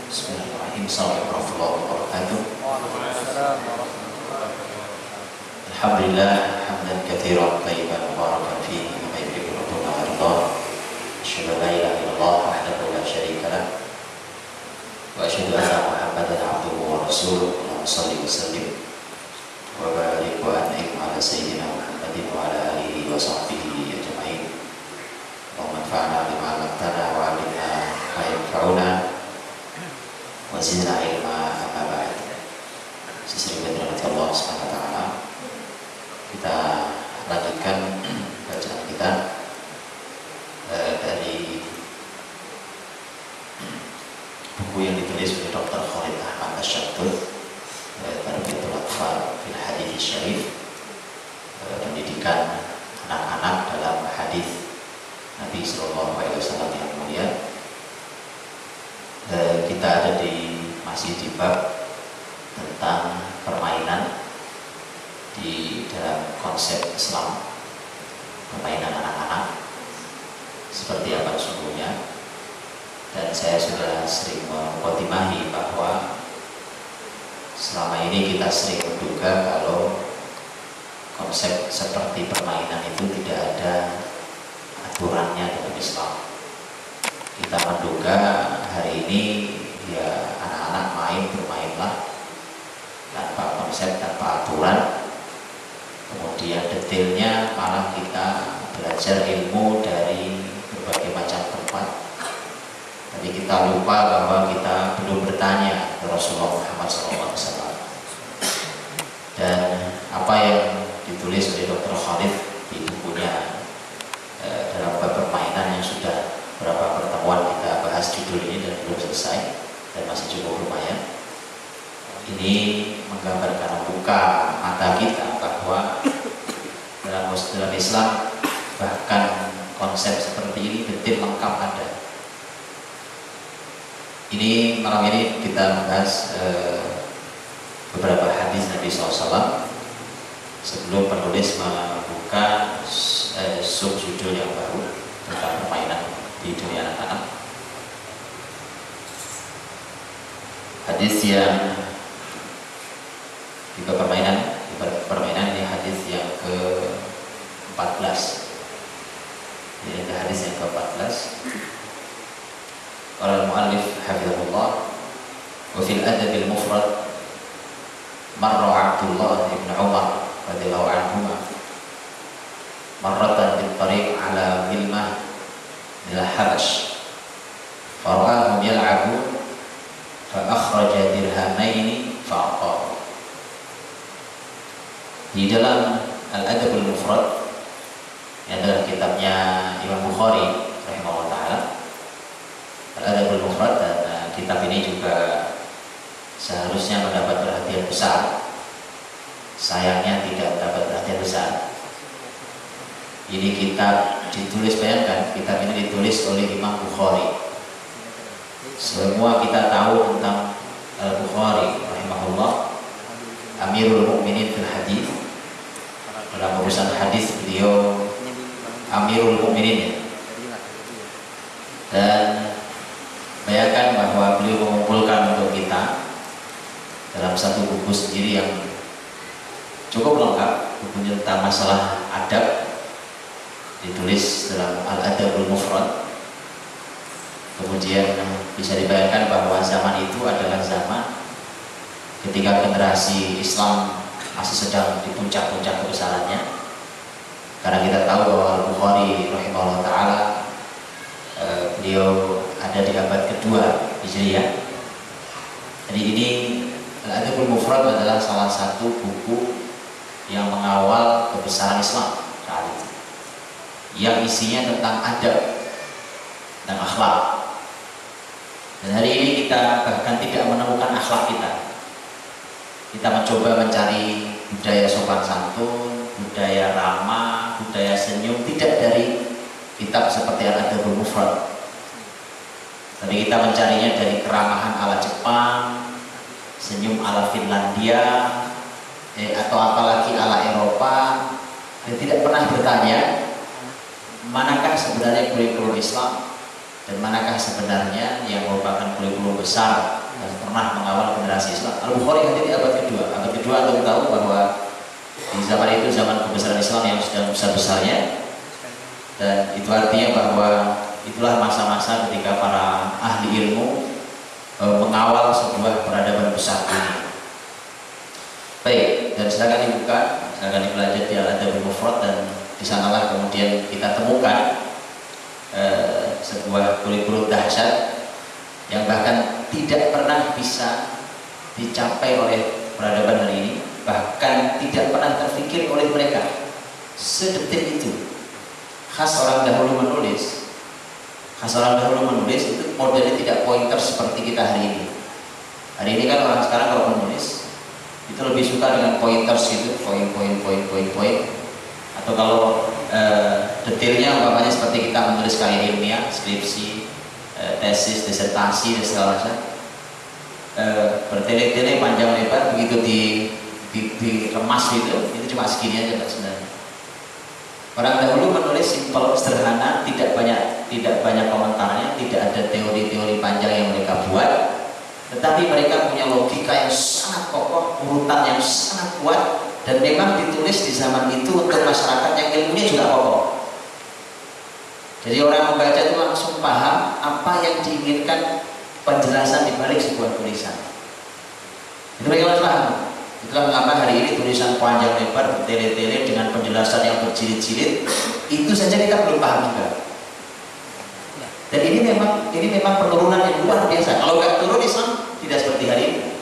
Bismillahirrahmanirrahim. Assalamualaikum warahmatullahi wabarakatuh. Alhamdulillah hamdan katsiran thayyiban mubarakan fihi kama yuhibbu rabbuna wa yarda. Asyhadu an la ilaha illallah wahdahu la syarika lah wa asyhadu anna Muhammadan abduhu wa rasuluh. Allahumma shalli wa sallim wa barik wa an'im ala sayyidina Muhammadin wa ala alihi wa sahbihi ajma'in. Allahumma anfa'na bima 'allamtana wa 'allimna ma yanfa'una wa zidna ilma amma ba'd. Sesuai dengan Allah Subhanahu wa taala, kita lanjutkan bacaan kita dari buku yang ditulis oleh Dr. Khalid Ahmad Asyadud, Tarbiyatul Atfal fil Hadits Syarif, pendidikan anak-anak dalam hadis Nabi Sallallahu Alaihi Wasallam yang mulia. Kita ada masih di bab tentang permainan di dalam konsep Islam, permainan anak-anak seperti apa sesungguhnya. Dan saya sudah sering mengkotimahi bahwa selama ini kita sering menduga kalau konsep seperti permainan itu tidak ada aturannya dalam Islam. Kita menduga hari ini ya anak-anak bermainlah tanpa konsep, tanpa aturan. Kemudian detailnya malah kita belajar ilmu dari berbagai macam tempat. Tapi kita lupa bahwa kita belum bertanya ke Rasulullah Muhammad SAW. Dan apa yang ditulis oleh Dr. Khalid di bukunya dalam bab permainan yang sudah berapa pertemuan kita bahas judul ini dan belum selesai dan masih cukup lumayan. Ini menggambarkan, membuka mata kita bahwa dalam Islam bahkan konsep seperti ini detail lengkap ada. Ini malam ini kita membahas beberapa hadis Nabi SAW sebelum penulis membuka subjudul yang baru tentang permainan di dunia anak-anak. Hadis yang di permainan ini hadis yang ke-14. Ini hadis yang ke-14. Qala al-muallif hafizahullah wa fil adab al-mufrad marra Abdullah ibn Umar radhiyallahu anhuma marratan bil tariq ala milmah ila Habash farahum yal'abu fa akhraja dirhamaini fa aqaw. Di dalam Al-Adab al-Mufrad yang adalah kitabnya Imam Bukhari rahimahullah ta'ala, Al-Adab al-Mufrad, dan kitab ini juga seharusnya mendapat perhatian besar, sayangnya tidak mendapat perhatian besar. Ini kitab ditulis, bayangkan, kitab ini ditulis oleh Imam Bukhari. Semua kita tahu tentang Al-Bukhari rahimahullah, Amirul Mukminin fil hadis. Dalam urusan hadis beliau Amirul Mukminin. Dan bayangkan bahwa beliau mengumpulkan untuk kita dalam satu buku sendiri yang cukup lengkap, bukunya tentang masalah adab, ditulis dalam Al-Adabul Mufrad. Kemudian bisa dibayangkan bahwa zaman itu adalah zaman ketika generasi Islam masih sedang di puncak-puncak kebesarannya. Karena kita tahu bahwa Al-Bukhari rahimahullah ta'ala beliau ada di abad kedua Hijriah. Jadi ini Al-Adabul Mufrad adalah salah satu buku yang mengawal kebesaran Islam saat itu, yang isinya tentang adab dan akhlak. Dan hari ini kita bahkan tidak menemukan akhlak kita. Kita mencoba mencari budaya sopan santun, budaya ramah, budaya senyum, tidak dari kitab seperti Al-Adabul Mufrad. Tapi kita mencarinya dari keramahan ala Jepang, senyum ala Finlandia, atau apalagi ala Eropa, dan tidak pernah bertanya manakah sebenarnya kurikulum Islam dan manakah sebenarnya yang merupakan kurikulum besar dan pernah mengawal generasi Islam. Al-Bukhari hadir di abad kedua. Abad kedua Anda tahu bahwa di zaman itu zaman kebesaran Islam yang sedang besar-besarnya, dan itu artinya bahwa itulah masa-masa ketika para ahli ilmu mengawal sebuah peradaban besar ini. Baik, dan silakan dibuka, silakan dipelajari di Al-Adabul Mufrad, dan di sanalah kemudian kita temukan sebuah kurikulum dahsyat yang bahkan tidak pernah bisa dicapai oleh peradaban hari ini, bahkan tidak pernah terfikir oleh mereka. Sedetil itu. Khas orang dahulu menulis itu modelnya tidak pointer seperti kita hari ini. Hari ini kan orang sekarang kalau menulis itu lebih suka dengan pointers gitu, poin. Atau kalau detailnya umpamanya seperti kita menulis karya ilmiah, skripsi, tesis, disertasi dan segala macam, bertele-tele panjang lebar, begitu dikemas itu cuma segini aja Pak sebenarnya. Orang dahulu menulis simpel, sederhana, tidak banyak komentarnya, tidak ada teori-teori panjang yang mereka buat, tetapi mereka punya logika yang sangat kokoh, urutan yang sangat kuat, dan memang ditulis di zaman itu untuk masyarakat yang ilmunya juga kokoh. Jadi orang membaca itu langsung paham apa yang diinginkan penjelasan di balik sebuah tulisan. Itu mereka harus paham. Itulah mengapa hari ini tulisan panjang lebar bertele-tele dengan penjelasan yang berjilid-jilid itu saja kita belum paham juga. Dan ini memang penurunan yang luar biasa. Kalau nggak turun Islam tidak seperti hari ini.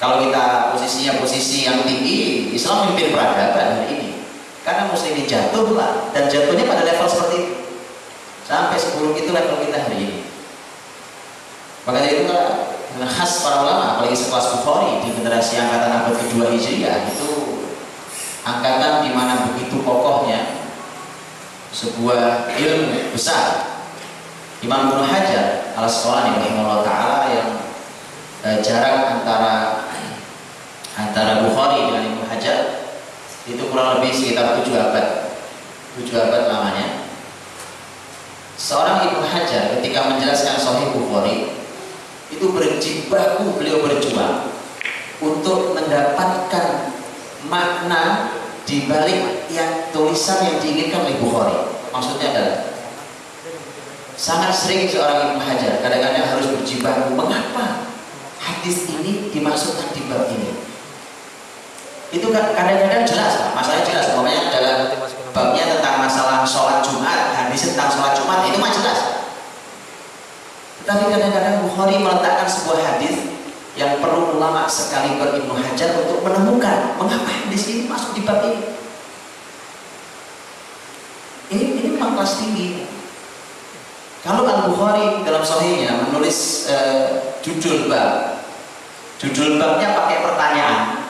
Kalau kita posisinya posisi yang tinggi, Islam memimpin peradaban hari ini. Karena muslimin jatuh lah, dan jatuhnya pada level seperti itu. Sampai seburuk itu level kita hari ini. Makanya itu khas para ulama, apalagi sekelas Bukhari di generasi angkatan abad kedua Hijriah, itu angkatan di mana begitu kokohnya sebuah ilmu besar. Imam Ibnu Hajar Al-Asqalani rahimahullah taala yang jarak antara Bukhari dengan Ibnu Hajar itu kurang lebih sekitar 7 abad lamanya. Seorang Ibnu Hajar ketika menjelaskan Sahih Bukhari itu berjibaku, beliau berjuang untuk mendapatkan makna di balik yang tulisan yang diinginkan oleh Bukhari. Maksudnya adalah sangat sering seorang Ibnu Hajar kadang-kadang harus berjibaku, mengapa hadis ini dimasukkan di bab ini. Itu kadang-kadang jelas, masalahnya jelas. Pokoknya dalam babnya tentang masalah sholat Jumat, hadis tentang sholat Jumat itu mah jelas. Tetapi kadang-kadang Bukhari meletakkan sebuah hadis yang perlu ulama sekaliber Ibnu Hajar untuk menemukan mengapa hadis ini masuk di bab ini. Ini memang kelas tinggi. Kalau Al-Bukhari dalam Sahihnya menulis judul babnya pakai pertanyaan,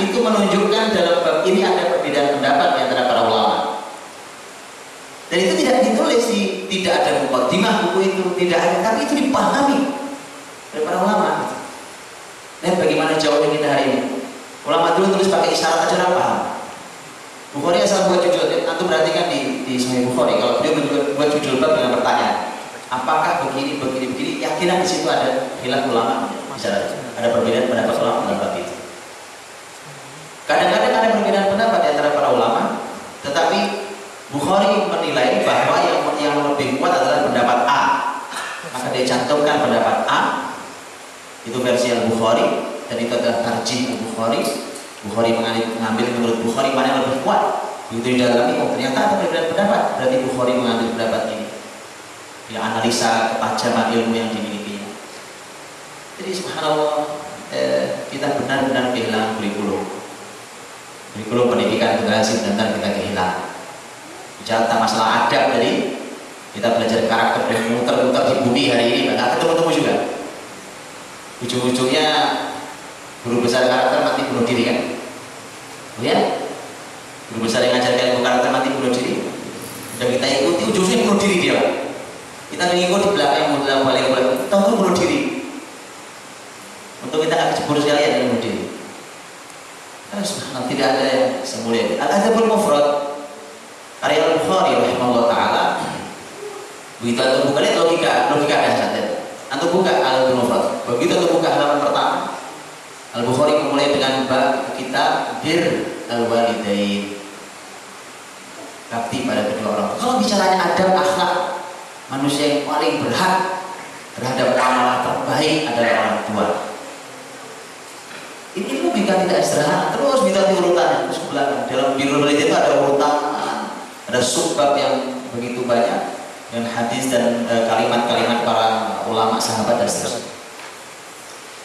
itu menunjukkan dalam bab ini ada perbedaan pendapat di antara para ulama. Dan itu tidak ditulis, tidak ada mukadimah buku itu, tidak ada, tapi itu dipahami oleh para ulama. Dan bagaimana jauhnya kita hari ini? Ulama dulu tulis pakai isyarat aja orang paham. Bukhari asal buat judul, antum perhatikan di Sahih Bukhari, kalau beliau buat judul bab dengan pertanyaan, apakah begini, yakinan di situ ada khilaf ulama, isyarat, ada perbedaan pendapat ulama dalam bab itu. Kadang-kadang ada perbedaan pendapat di antara para ulama, tetapi Bukhari menilai bahwa yang lebih kuat adalah pendapat A, maka dia cantumkan pendapat A, itu versi Al-Bukhari, dan itu adalah tarjih Al-Bukhari. Bukhari mengambil menurut Bukhari mana yang lebih kuat. Begitu didalami, ternyata ada perbedaan pendapat, berarti Bukhari mengambil pendapat ini. Dia analisa ketajaman ilmu yang dimilikinya. Jadi subhanallah, kita benar-benar kehilangan kurikulum pendidikan generasi benar-benar kita kehilangan. Bicara tentang masalah adab tadi, kita belajar karakter dan muter-muter di bumi hari ini, nggak ketemu-temu juga. Ujung-ujungnya guru besar karakter mati bunuh diri kan? Ya, guru besar yang ngajarkan ilmu karakter mati bunuh diri. Dan kita ikuti, ujungnya bunuh diri dia. Kita mengikuti belakang yang balik, tahu bunuh diri. Untuk kita nggak kecebur sekalian yang bunuh diri. Subhanallah, tidak ada yang semulia. Al-Adabul Mufrad karya Al-Bukhari rahimahullah taala, Begitu antum buka, lihat logika dasar. Antum buka Al-Adabul Mufrad. Begitu antum buka halaman pertama, Al-Bukhari memulai dengan bab kita bir al-walidain, bakti pada kedua orang tua. Kalau bicaranya adab akhlak, manusia yang paling berhak terhadap muamalah terbaik adalah orang tua. Ini logika tidak sederhana. Terus minta urutannya terus ke belakang. Dalam birrul walidain itu ada urutan, ada subbab yang begitu banyak dan hadis dan kalimat-kalimat para ulama sahabat dan seterusnya.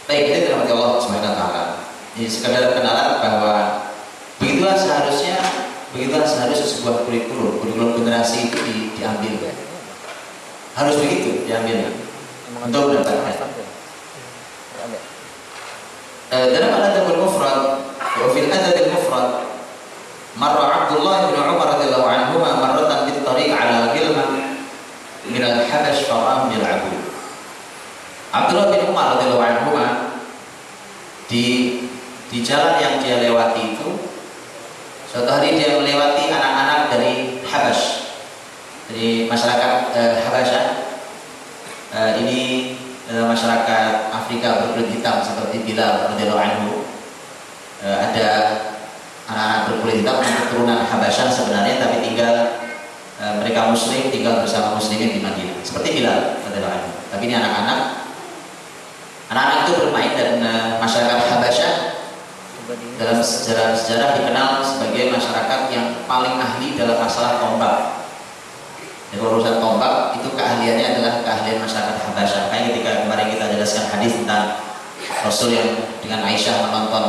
Baik, ini dirahmati Allah Subhanahu wa taala. Ini sekadar kenalan bahwa begitulah seharusnya sebuah kurikulum generasi itu diambil. Harus begitu diambil untuk mendapatkan. Dalam Al-Adabul Mufrad, wa fil Adabul Mufrad, marra Abdullah bin Umar radhiyallahu anhu marratan bit tariq ala gilman min al-Habash farahum yal'abun. Abdullah bin Umar radhiyallahu anhu di jalan yang dia lewati itu, suatu hari dia melewati anak-anak dari Habash, dari masyarakat Habasyah. Ini masyarakat Afrika berkulit hitam seperti Bilal radhiyallahu anhu. Ada anak-anak berkulit hitam keturunan Habasyah sebenarnya, tapi mereka Muslim, tinggal bersama Muslimin di Madinah, seperti Bilal radhiyallahu anhu. Tapi ini anak-anak itu bermain, dan masyarakat Habasyah dalam sejarah dikenal sebagai masyarakat yang paling ahli dalam masalah tombak. Jadi urusan tombak itu keahliannya adalah keahlian masyarakat Habasyah. Kayak ketika kemarin kita jelaskan hadis tentang Rasul yang dengan Aisyah menonton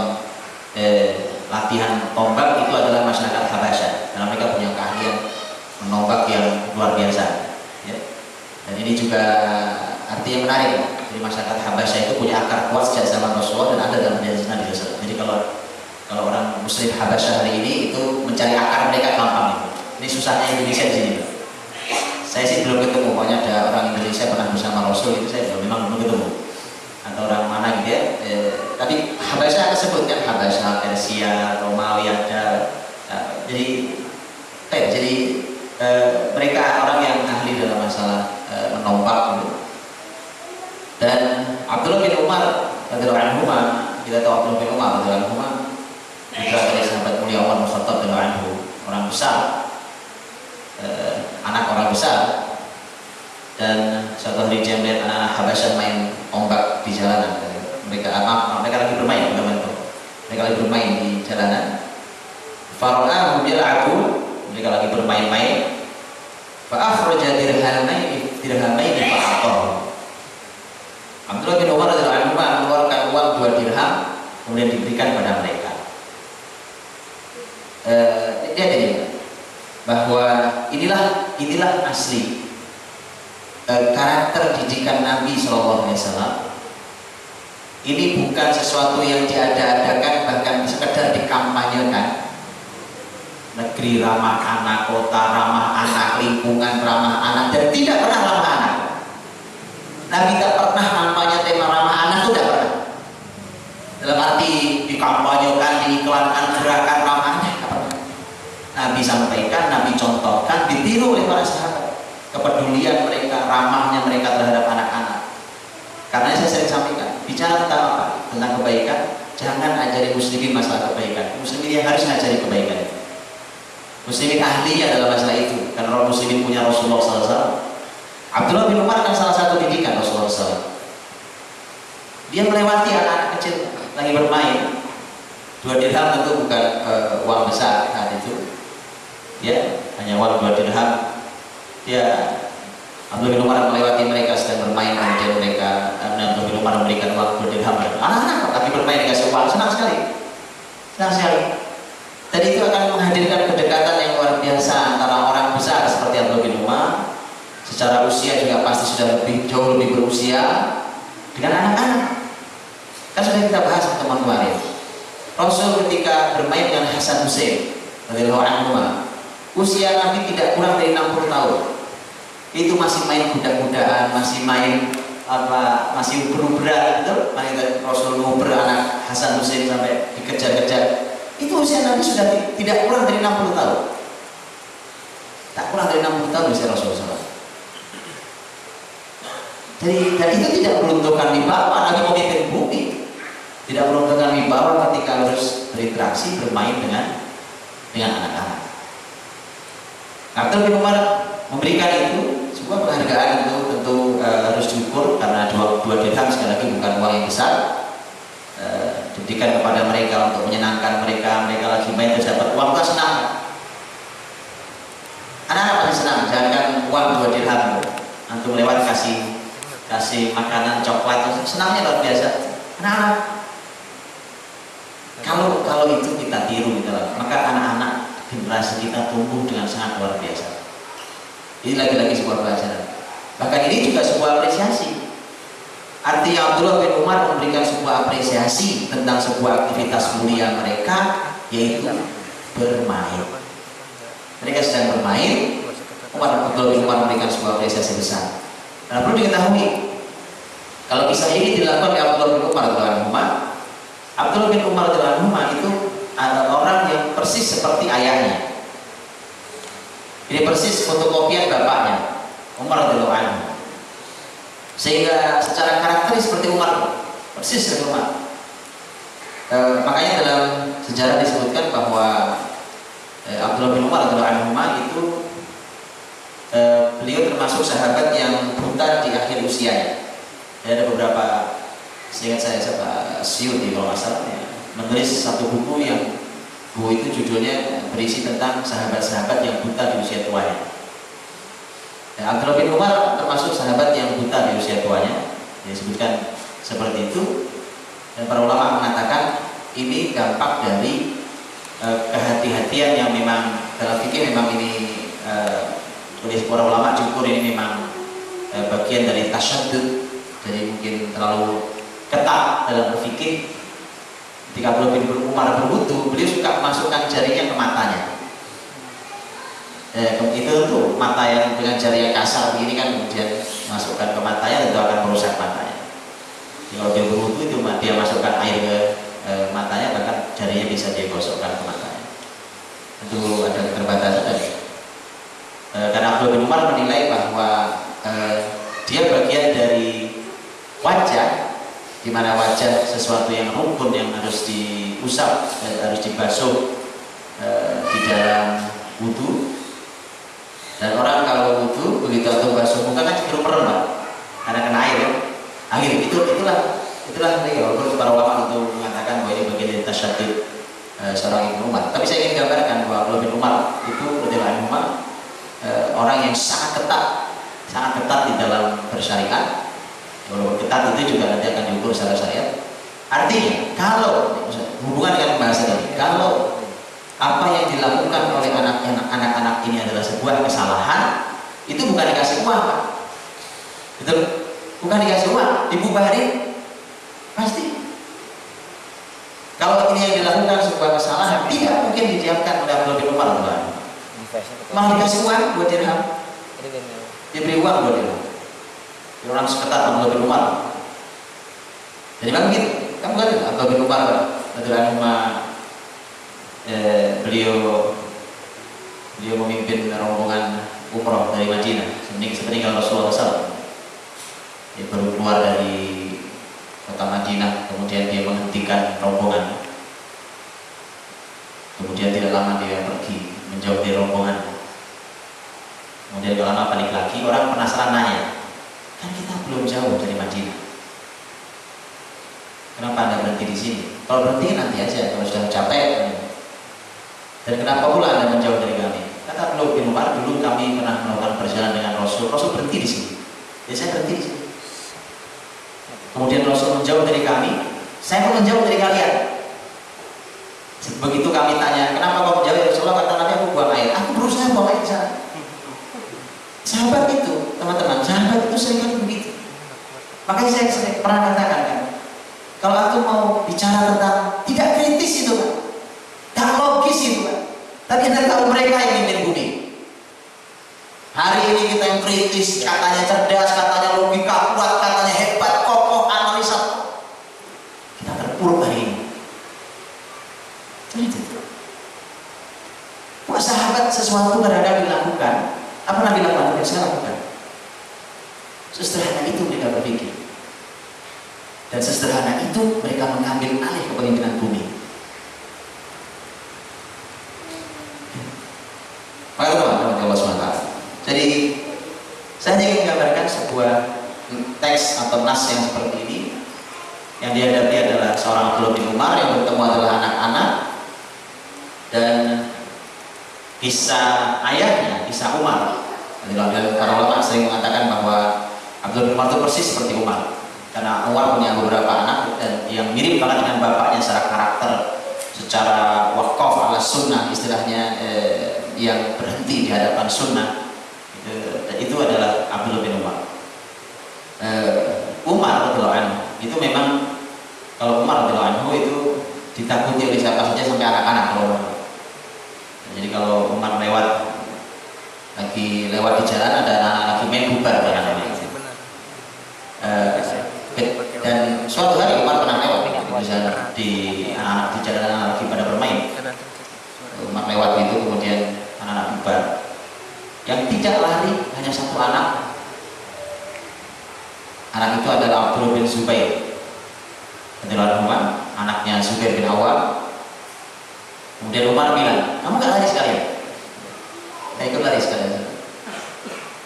latihan tombak, itu adalah masyarakat Habasyah, karena mereka punya keahlian menombak yang luar biasa. Ya. Dan ini juga artinya menarik. Jadi masyarakat Habasyah itu punya akar kuat sejak zaman Rasulullah dan ada dalam hadis Nabi SAW. Jadi kalau orang Muslim Habasyah hari ini itu mencari akar mereka gampang itu. Ini susahnya Indonesia di sini. Saya sih belum ketemu, pokoknya ada orang Indonesia pernah bersama Rasul itu saya memang belum ketemu. Atau orang mana gitu ya. Tapi Habasyah tersebut kan Habasyah, Persia, Romawi ada. Jadi mereka orang yang ahli dalam masalah menombak gitu. Dan Abdullah bin Umar radhiyallahu anhu, kita tahu Abdullah bin Umar radhiyallahu anhu juga dari sahabat mulia Umar bin Khattab radhiyallahu anhu, orang besar, anak orang besar. Dan suatu hari dia melihat anak-anak Habasyah main ombak di jalanan. Mereka lagi bermain, mereka lagi bermain di jalanan. Fara'ahum yal'abun, mereka lagi bermain-main. Fa'akhraja dirhamaini fa'atahu. Abdullah bin Umar radhiyallahu anhu mengeluarkan uang 2 dirham kemudian diberikan pada mereka. Lihat ini bahwa inilah asli karakter didikan Nabi SAW. Ini bukan sesuatu yang diada-adakan, bahkan sekedar dikampanyekan. Negeri ramah anak, kota ramah anak, lingkungan ramah anak, dan tidak pernah ramah anak. Nabi tidak pernah namanya tema ramah anak, itu tidak pernah. Dalam arti dikampanyekan, diiklankan gerakan ramah anak, tidak pernah. Nabi sampaikan, Nabi contohkan, ditiru oleh para sahabat. Kepedulian mereka, ramahnya mereka terhadap anak-anak. Karena saya sering sampaikan, bicara tentang apa? Tentang kebaikan, jangan ajari muslimin masalah kebaikan. Muslimin yang harus ngajari kebaikan. Muslimin ahlinya dalam masalah itu, karena orang muslimin punya Rasulullah SAW. Abdullah bin Umar kan salah satu didikan Rasulullah SAW. Dia melewati anak-anak kecil lagi bermain. 2 dirham tentu bukan uang besar saat itu. Ya, hanya uang 2 dirham. Abdullah bin Umar melewati mereka sedang bermain, kemudian Abdullah bin Umar memberikan uang 2 dirham. Anak-anak lagi bermain dikasih uang, senang sekali. Dan itu akan menghadirkan kedekatan yang luar biasa antara orang besar seperti Abdullah bin Umar, secara usia juga pasti sudah jauh lebih berusia, dengan anak-anak. Kan sudah kita bahas teman kemarin. Rasul ketika bermain dengan Hasan Hussein radhiyallahu anhu, usia Nabi tidak kurang dari 60 tahun. Itu masih main kuda-kudaan, masih main masih beruberan, betul? Rasul nguber anak Hasan Hussein sampai dikejar-kejar. Itu usia Nabi sudah tidak kurang dari 60 tahun. Tak kurang dari 60 tahun usia Rasulullah SAW. Dan itu tidak meruntuhkan wibawa lagi memimpin bumi, tidak meruntuhkan wibawa ketika harus berinteraksi bermain dengan anak-anak. Abdullah bin Umar memberikan itu sebuah penghargaan, itu tentu harus diukur karena 2 dirham sekali lagi bukan uang yang besar. Diberikan kepada mereka untuk menyenangkan mereka lagi main terus dapat uang, kan senang. Anak-anak paling senang, jangan uang 2 dirham antum lewat kasih makanan coklat, senangnya luar biasa. Anak-anak, kalau itu kita tiru gitu, maka anak-anak generasi kita tumbuh dengan sangat luar biasa. Ini lagi-lagi sebuah pelajaran. Bahkan ini juga sebuah apresiasi. Artinya Abdullah bin Umar memberikan sebuah apresiasi tentang sebuah aktivitas mulia mereka, yaitu bermain. Mereka sedang bermain. Abdullah bin Umar memberikan sebuah apresiasi besar. Nah, perlu diketahui, kalau kisah ini dilakukan oleh Abdullah bin Umar radhiyallahu anhu, Abdullah bin Umar radhiyallahu anhu itu adalah orang yang persis seperti ayahnya. Ini persis fotokopian bapaknya, Umar radhiyallahu anhu. Sehingga secara karakter seperti Umar, persis seperti Umar. Makanya dalam sejarah disebutkan bahwa Abdullah bin Umar radhiyallahu anhu itu beliau termasuk sahabat yang buta di akhir usianya. Ada beberapa, seingat saya Syuuti kalau nggak salah ya, menulis satu buku itu judulnya berisi tentang sahabat-sahabat yang buta di usia tuanya. Abdullah bin Umar termasuk sahabat yang buta di usia tuanya, disebutkan seperti itu. Dan para ulama mengatakan ini dampak dari kehati-hatian yang memang dalam fikih memang ini oleh para ulama jumhur ini memang bagian dari tasyaddud. Jadi mungkin terlalu ketat dalam berfikir. Ketika Abdullah bin Umar berwudu, beliau suka memasukkan jarinya ke matanya. Itu tuh mata yang dengan jari yang kasar begini kan, kemudian masukkan ke matanya tentu akan merusak matanya. Jadi kalau dia berwudu itu dia masukkan air ke matanya, bahkan jarinya bisa dia gosokkan ke matanya. Tentu ada keterbatasan tadi. Karena Abdullah bin Umar menilai bahwa dia bagian dari wajah, di mana wajah sesuatu yang rukun yang harus diusap, harus dibasuh di dalam wudu. Dan orang kalau wudu begitu atau basuh muka kan cenderung merem, karena kena air ya. Itulah para ulama untuk mengatakan bahwa ini bagian dari tasyaddud seorang Ibnu Umar. Tapi saya ingin gambarkan bahwa Abdullah bin Umar itu radhiyallahu anhu orang yang sangat ketat di dalam bersyariat. Kalau ketat itu juga nanti akan diukur secara syariat. Artinya, kalau hubungan dengan bahasa ini, kalau apa yang dilakukan oleh anak-anak ini adalah sebuah kesalahan, itu bukan dikasih uang, Pak. Betul? Bukan dikasih uang, dibubarin, pasti. Kalau ini yang dilakukan sebuah kesalahan, tidak mungkin didiamkan oleh Abdullah bin Umar. Malah dikasih uang buat dirham, diberi uang buat dirham. Orang seketat Abdullah bin Umar. Jadi kan begitu. Kamu kan Abdullah bin Umar radhiyallahu anhu, beliau memimpin rombongan umroh dari Madinah sepeninggal Rasulullah SAW. Dia baru keluar dari kota Madinah, kemudian dia menghentikan rombongan. Kemudian tidak lama dia pergi menjauh dari rombongan. Kemudian tidak lama balik lagi, orang penasaran nanya, kan kita belum jauh dari Madinah, kenapa Anda berhenti di sini? Kalau berhenti nanti aja, kalau sudah capek. Dan kenapa pula Anda menjauh dari kami? Kata Abdullah bin Umar, dulu kami pernah melakukan perjalanan dengan Rasul berhenti di sini. Jadi saya berhenti di sini. Kemudian Rasul menjauh dari kami, saya pun menjauh dari kalian. Begitu kami tanya, kenapa kau menjauh dari Rasulullah? Kata Nabi, aku buang air. Aku berusaha buang air di sana. Sahabat itu, teman-teman, sahabat itu sering begitu. Makanya saya sering pernah katakan kan, kalau aku mau bicara tentang tidak kritis itu kan, tak logis itu kan. Tapi Anda tahu mereka yang mimpin bumi. Hari ini kita yang kritis, katanya cerdas, katanya logika kuat, katanya hebat, kokoh, analisa. Kita terpuruk hari ini. Itu. Wah, sahabat sesuatu berada dilakukan. Apa Nabi lakukan? Saya lakukan. Sesederhana itu mereka berpikir. Dan sesederhana itu mereka mengambil alih kepemimpinan bumi. Maka teman-teman Allah SWT. Jadi saya ingin menggambarkan sebuah teks atau nas yang seperti ini. Yang dihadapi adalah seorang Abdullah bin Umar, yang bertemu adalah anak-anak, dan kisah ayahnya, kisah Umar. Dan para ulama sering mengatakan bahwa Abdullah bin Umar itu persis seperti Umar, karena Umar punya beberapa anak dan yang mirip banget dengan bapaknya secara karakter, secara wakaf ala sunnah, istilahnya yang berhenti di hadapan sunnah. Itu adalah Abdullah bin Umar. Umar radhiyallahu anhu itu memang, kalau Umar radhiyallahu anhu itu ditakuti oleh siapa saja sampai anak-anak kalau jadi kalau Umar lagi lewat di jalan ada anak-anak lagi main bubar dan suatu hari Umar pernah lewat di jalan lagi pada bermain. Umar lewat itu kemudian anak-anak bubar yang tidak lari hanya satu anak. Anak itu adalah Abdullah bin Zubair adalah Umar, anaknya Zubair bin Awam. Kemudian Umar bilang, kamu gak lari sekalian? Saya ikut lari sekalian.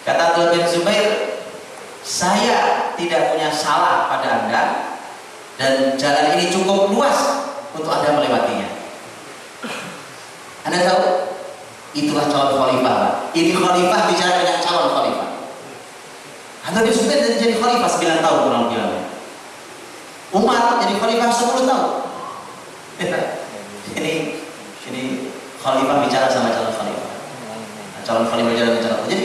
Kata Abdullah bin Zubair, saya tidak punya salah pada Anda, dan jalan ini cukup luas untuk Anda melewatinya. Anda tahu? Itulah calon khalifah. Ini khalifah bicara dengan calon khalifah. Abdullah bin Zubair jadi khalifah 9 tahun kurang lebih. Umar jadi khalifah 10 tahun. Ini khalifah bicara sama calon khalifah. Calon khalifah bicara dengan calon. Jadi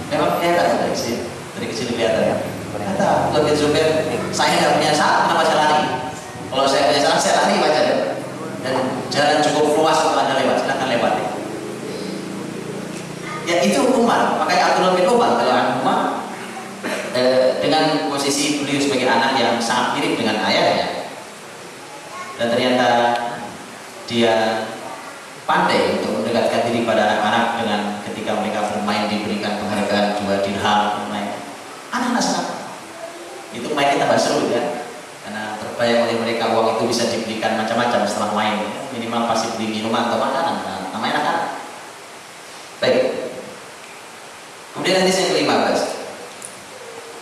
memang kelihatan dari kecil kelihatan. Kata Abdullah bin Zubair, saya tidak punya salah, kenapa saya lari? Kalau saya punya salah, saya lari baca. Dan jalan cukup luas untuk Anda lewat, silakan lewati. Ya itu Umar. Makanya Abdullah bin Umar dengan posisi beliau sebagai anak yang sangat mirip dengan ayahnya, dan ternyata dia pandai untuk mendekatkan diri pada anak-anak dengan ketika mereka bermain diberikan penghargaan 2 dirham bermain. Anak-anak sangat itu main tambah seru ya, karena terbayang oleh mereka uang itu bisa dibelikan macam-macam setelah main. Minimal pasti beli minuman atau makanan. Namanya anak-anak. Baik. Kemudian hadis yang ke-15.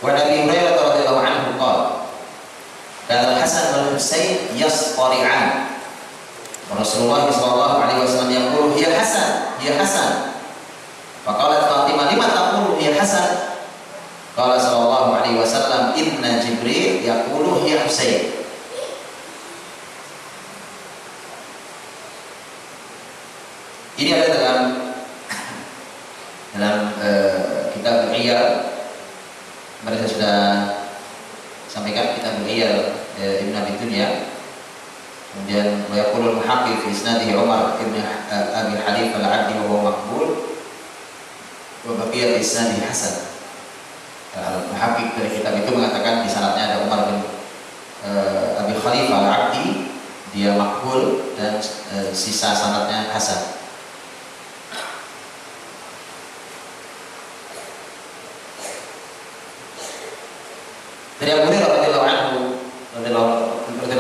Wa Nabi Hurairah radhiyallahu anhu qala, "Kana Hasan wal Husain yasqari'an." Rasulullah sallallahu alaihi wasallam yaqulu, "Ya Hasan, ya Hasan." Faqalat Fatimah, "Lima taqulu ya Hasan?" Qala sallallahu alaihi wasallam, "Inna Jibril yaqulu ya Husain." Ini ada dalam kitab Al-Iyal. Kemarin saya sudah sampaikan kitab Al-Iyal Ibn Abi Dunya. Kemudian wa yaqulu al-muhaqqiq fi isnadihi Umar ibn Abi Hanif al-'Abdi wa huwa maqbul wa baqiya fi isnadihi Hasan. Al-muhaqqiq dari kitab itu mengatakan di sanadnya ada Umar bin Abi Khalifah al-'Abdi, dia maqbul, dan sisa sanadnya Hasan. Dari Abu Hurairah radhiyallahu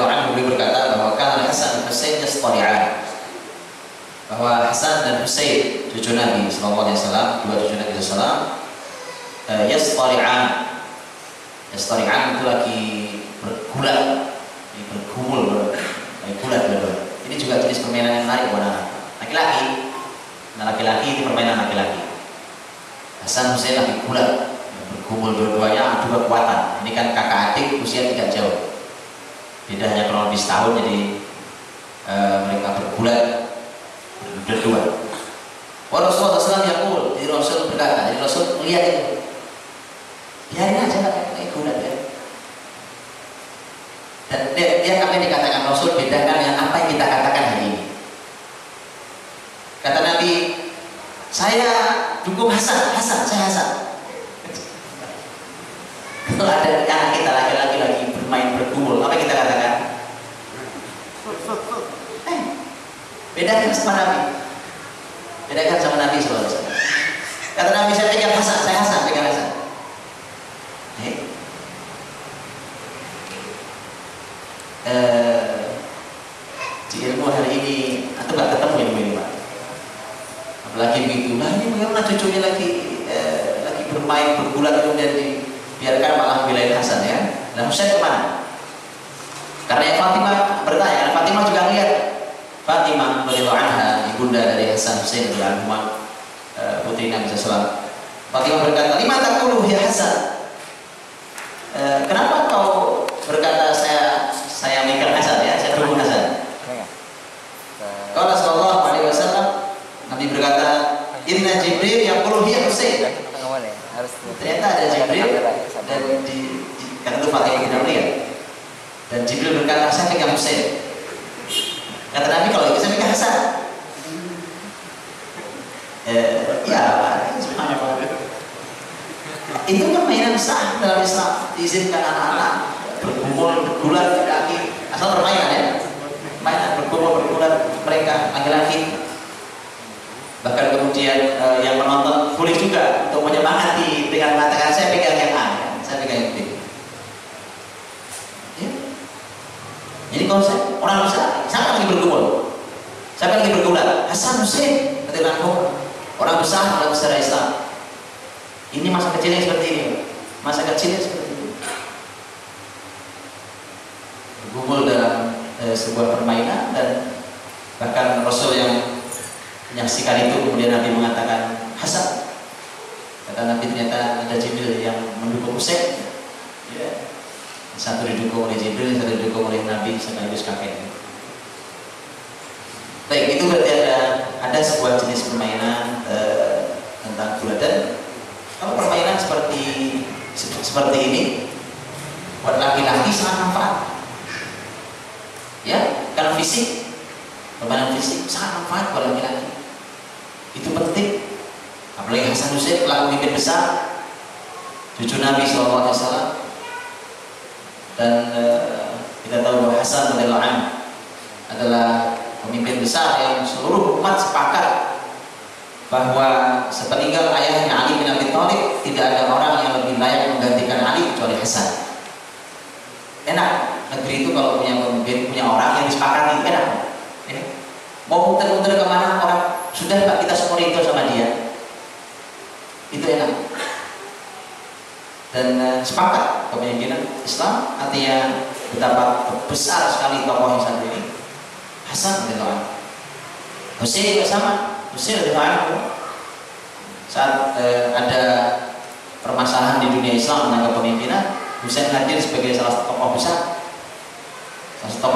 anhu beliau berkata bahwa kana Hasan dan Husain yasqari'an, bahwa Hasan dan Husain cucu Nabi sallallahu alaihi wasallam, dua cucu Nabi sallallahu alaihi wasallam, yasqari'an itu lagi bergulat, lagi bergumul, lagi gulat dua-dua. Ini juga jenis permainan yang menarik buat anak laki-laki. Nah, laki-laki itu permainan laki-laki. Hasan Husain lagi gulat, bergumul dua-duanya, adu kekuatan. Ini kan kakak adik, usia tidak jauh, beda hanya kurang lebih setahun. Jadi mereka bergulat berdua. Wa Rasulullah SAW yaqul, jadi Rasul berkata, jadi Rasul melihat itu, biarin aja lah kayak gulat ya. Dan dia apa yang dikatakan Rasul bedakan dengan apa yang kita katakan hari ini. Kata Nabi, saya dukung Hasan, saya Hasan. Kalau ada anak kita laki-laki lagi bermain bergumul, apa yang kita katakan? Bedakan sama Nabi. Bedakan sama Nabi SAW. Kata Nabi, saya pegang Hasan, saya Hasan, pegang Hasan. di ilmu hari ini atau nggak ketemu ilmu ini Pak. Apalagi begitu, nah ini bagaimana cucunya lagi bermain bergulat kemudian dibiarkan malah belain Hasan ya. Nah Husain kemana? Karena yang Fatimah bertanya, karena Fatimah juga lihat. Fatimah radhiyallahu anha, ibunda dari Hasan Husain radhiyallahu anhu, putri Nabi SAW. Fatimah berkata, "Lima taqulu ya Hasan?" Kenapa kau berkata saya mikir Hasan ya, saya dukung Hasan? Qala sallallahu alaihi wasallam, Nabi berkata, "Inna Jibril yaqulu hiya Husain." Ternyata ada Jibril dan karena itu Fatimah tidak lihat. Dan Jibril berkata, "Saya pegang Husain." Kata Nabi, "Kalau itu saya pegang Hasan." Ya, itu kan mainan sah dalam Islam, diizinkan anak-anak berkumpul bergulat laki asal permainan ya, mainan berkumpul bergulat mereka laki-laki. Bahkan kemudian yang menonton boleh juga untuk menyemangati dengan mengatakan saya pegang yang A, saya pegang yang B. Ya. Jadi kalau orang besar, siapa lagi berkumpul? Siapa lagi bergulat? Hasan Husain, kata orang besar Islam. Ini masa kecilnya seperti ini, masa kecilnya seperti ini. Berkumpul dalam sebuah permainan dan bahkan Rasul yang menyaksikan itu kemudian Nabi mengatakan Hasan. Kata Nabi ternyata ada Jibril yang mendukung Husain. Ya. Satu didukung oleh Jibril, satu didukung oleh Nabi sekaligus kakeknya. Baik, itu berarti ada sebuah jenis permainan tentang gulat. Dan kalau permainan seperti ini buat laki-laki sangat manfaat. Ya, karena permainan fisik sangat manfaat buat laki-laki. Itu penting. Apalagi Hasan Husain pelaku pemimpin besar, cucu Nabi SAW. Dan kita tahu bahwa Hasan radhiyallahu anhu adalah pemimpin besar yang seluruh umat sepakat bahwa sepeninggal ayahnya Ali bin Abi Thalib tidak ada orang yang lebih layak menggantikan Ali kecuali Hasan. Enak negeri itu kalau punya pemimpin, punya orang yang disepakati, enak. Ya. Mau muter-muter kemana orang, sudah Pak kita semua itu sama dia, itu enak. Dan sepakat kepemimpinan Islam artinya betapa besar sekali tokoh yang satu ini. Hasan radhiyallahu anhu. Husain juga sama. Husain radhiyallahu anhu saat ada permasalahan di dunia Islam tentang kepemimpinan, Husain hadir sebagai salah satu tokoh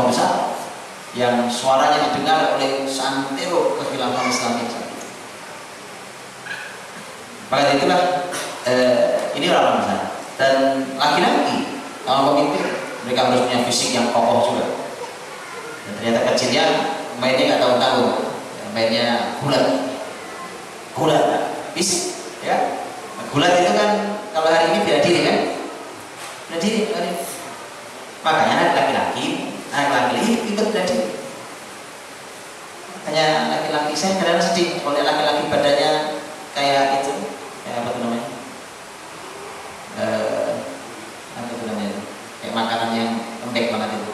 besar yang suaranya didengar oleh santero kekhilafan Islam itu. Maka itulah ini orang besar. Dan laki-laki kalau pemimpin mereka harus punya fisik yang kokoh juga. Dan ternyata kecilnya mainnya nggak tahu-tahu, mainnya gulat, fisik, ya. Gulat itu kan kalau hari ini bela diri kan, bela diri. Makanya anak laki-laki ikut bela diri. Makanya laki-laki saya kadang sedih kalau laki-laki badannya kayak itu, kayak apa tuh namanya? Apa tuh namanya? Kayak makanan yang lembek banget itu.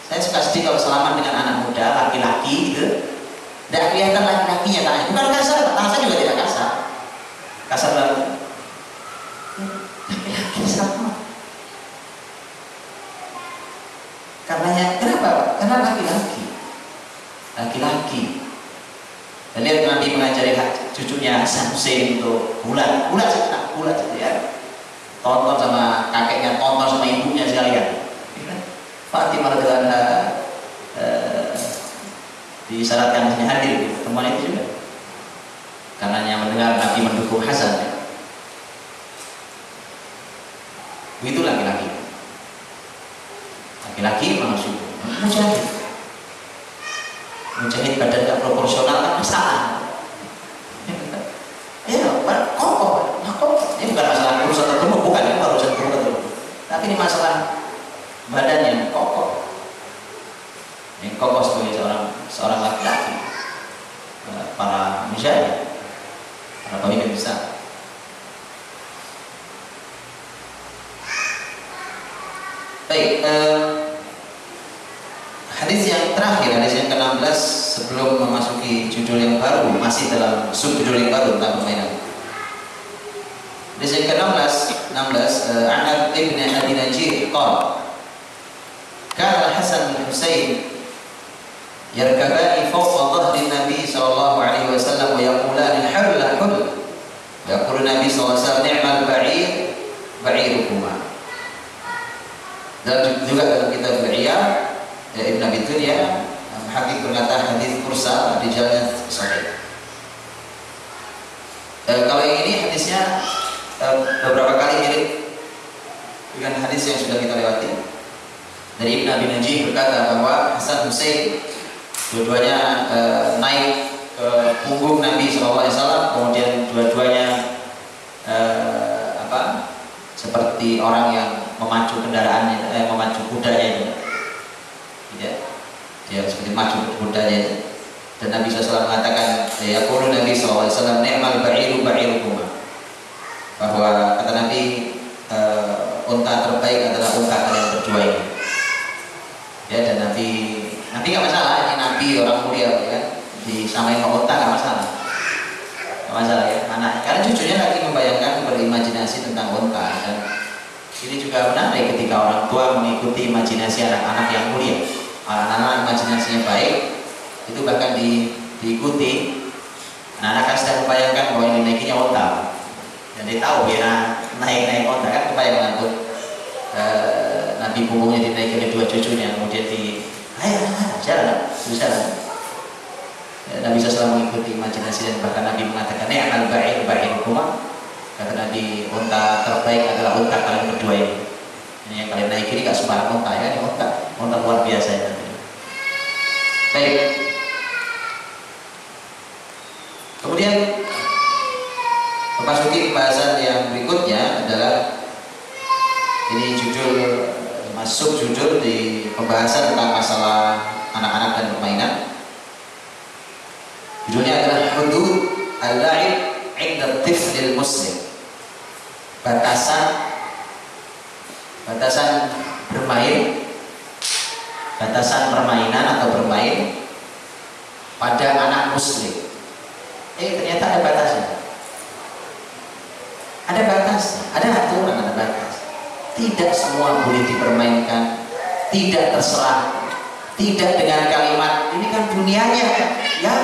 Saya suka sedih kalau salaman dengan anak muda laki-laki gitu, tidak kelihatan laki-lakinya tangannya. Bukan kasar, tangan saya juga tidak kasar banget. Laki-laki sama. Kenapa? Karena laki-laki. Dan lihat Nabi mengajari cucunya Hasan Husain untuk gulat saja ya. Tonton sama kakeknya, tonton sama ibunya sekalian. Fatimah radhiyallahu anha disyaratkan hadir di pertemuan itu juga karena yang mendengar Nabi mendukung Hasan ya. Begitu laki-laki langsung mujahid badan gak proporsional kan masalah ya kokoh. Ini bukan masalah kurus atau gemuk, bukan, ini urusan gemuk atau gemuk, tapi ini masalah badan yang kokoh sebagai seorang laki-laki, para mujahid, para pemimpin besar. Baik, hadis yang terakhir, hadis yang ke-16 sebelum memasuki judul yang baru, masih dalam subjudul yang baru tentang permainan. Hadis yang ke-16, An Ibn Abi Najih qala kana Hasan bin Husain yarkabani fawqa dhahri Nabi sallallahu alaihi wasallam wa yaqulani halla halla. Yaqulu Nabi sallallahu alaihi wasallam ni'mal ba'ir ba'irukuma. Dan juga dalam kitab Al-Iyah Ibn Abi Dunya Hakik berkata hadis mursal di jalannya sahih. Kalau yang ini hadisnya beberapa kali mirip dengan hadis yang sudah kita lewati. Dari Ibn Abi Najih berkata bahwa Hasan Husain dua-duanya naik ke punggung Nabi SAW, kemudian dua-duanya seperti orang yang memacu kendaraannya, memacu kudanya itu, tidak? Dia seperti maju kudanya itu. Dan Nabi SAW mengatakan, ya qulu Nabi SAW, ni'mal ba'iru ba'irukum. Bahwa kata Nabi, unta terbaik adalah unta kalian berdua ini. Ya, dan Nabi nggak masalah, ini Nabi orang mulia, ya kan? Disamain sama unta nggak masalah. Nggak masalah ya, anak. Karena cucunya lagi membayangkan, berimajinasi tentang unta. Dan ini juga menarik ketika orang tua mengikuti imajinasi anak-anak yang mulia. Anak-anak imajinasinya baik, itu bahkan diikuti. Anak-anak kan sedang membayangkan bahwa ini naikinya unta. Dan dia tahu ya naik unta kan, kebayang tuh Nabi punggungnya dinaiki oleh dua cucunya, kemudian jalan, jalan. Nabi SAW mengikuti imajinasi dan bahkan Nabi mengatakan ni'mal ba'ir ba'irukuma. Kata Nabi, unta terbaik adalah unta kalian berdua ini. Ini yang kalian naik ini gak sembarang unta ya, ini unta luar biasa ya. Baik. Kemudian memasuki pembahasan yang berikutnya adalah ini masuk judul di pembahasan tentang masalah anak-anak dan permainan. Judulnya adalah hudud al-la'ib 'inda tiflil muslim. Batasan bermain, batasan permainan atau bermain pada anak muslim. Ternyata ada batasnya. Ada batasnya, ada aturan, ada batas. Tidak semua boleh dipermainkan, tidak terserah, tidak dengan kalimat ini kan dunianya ya.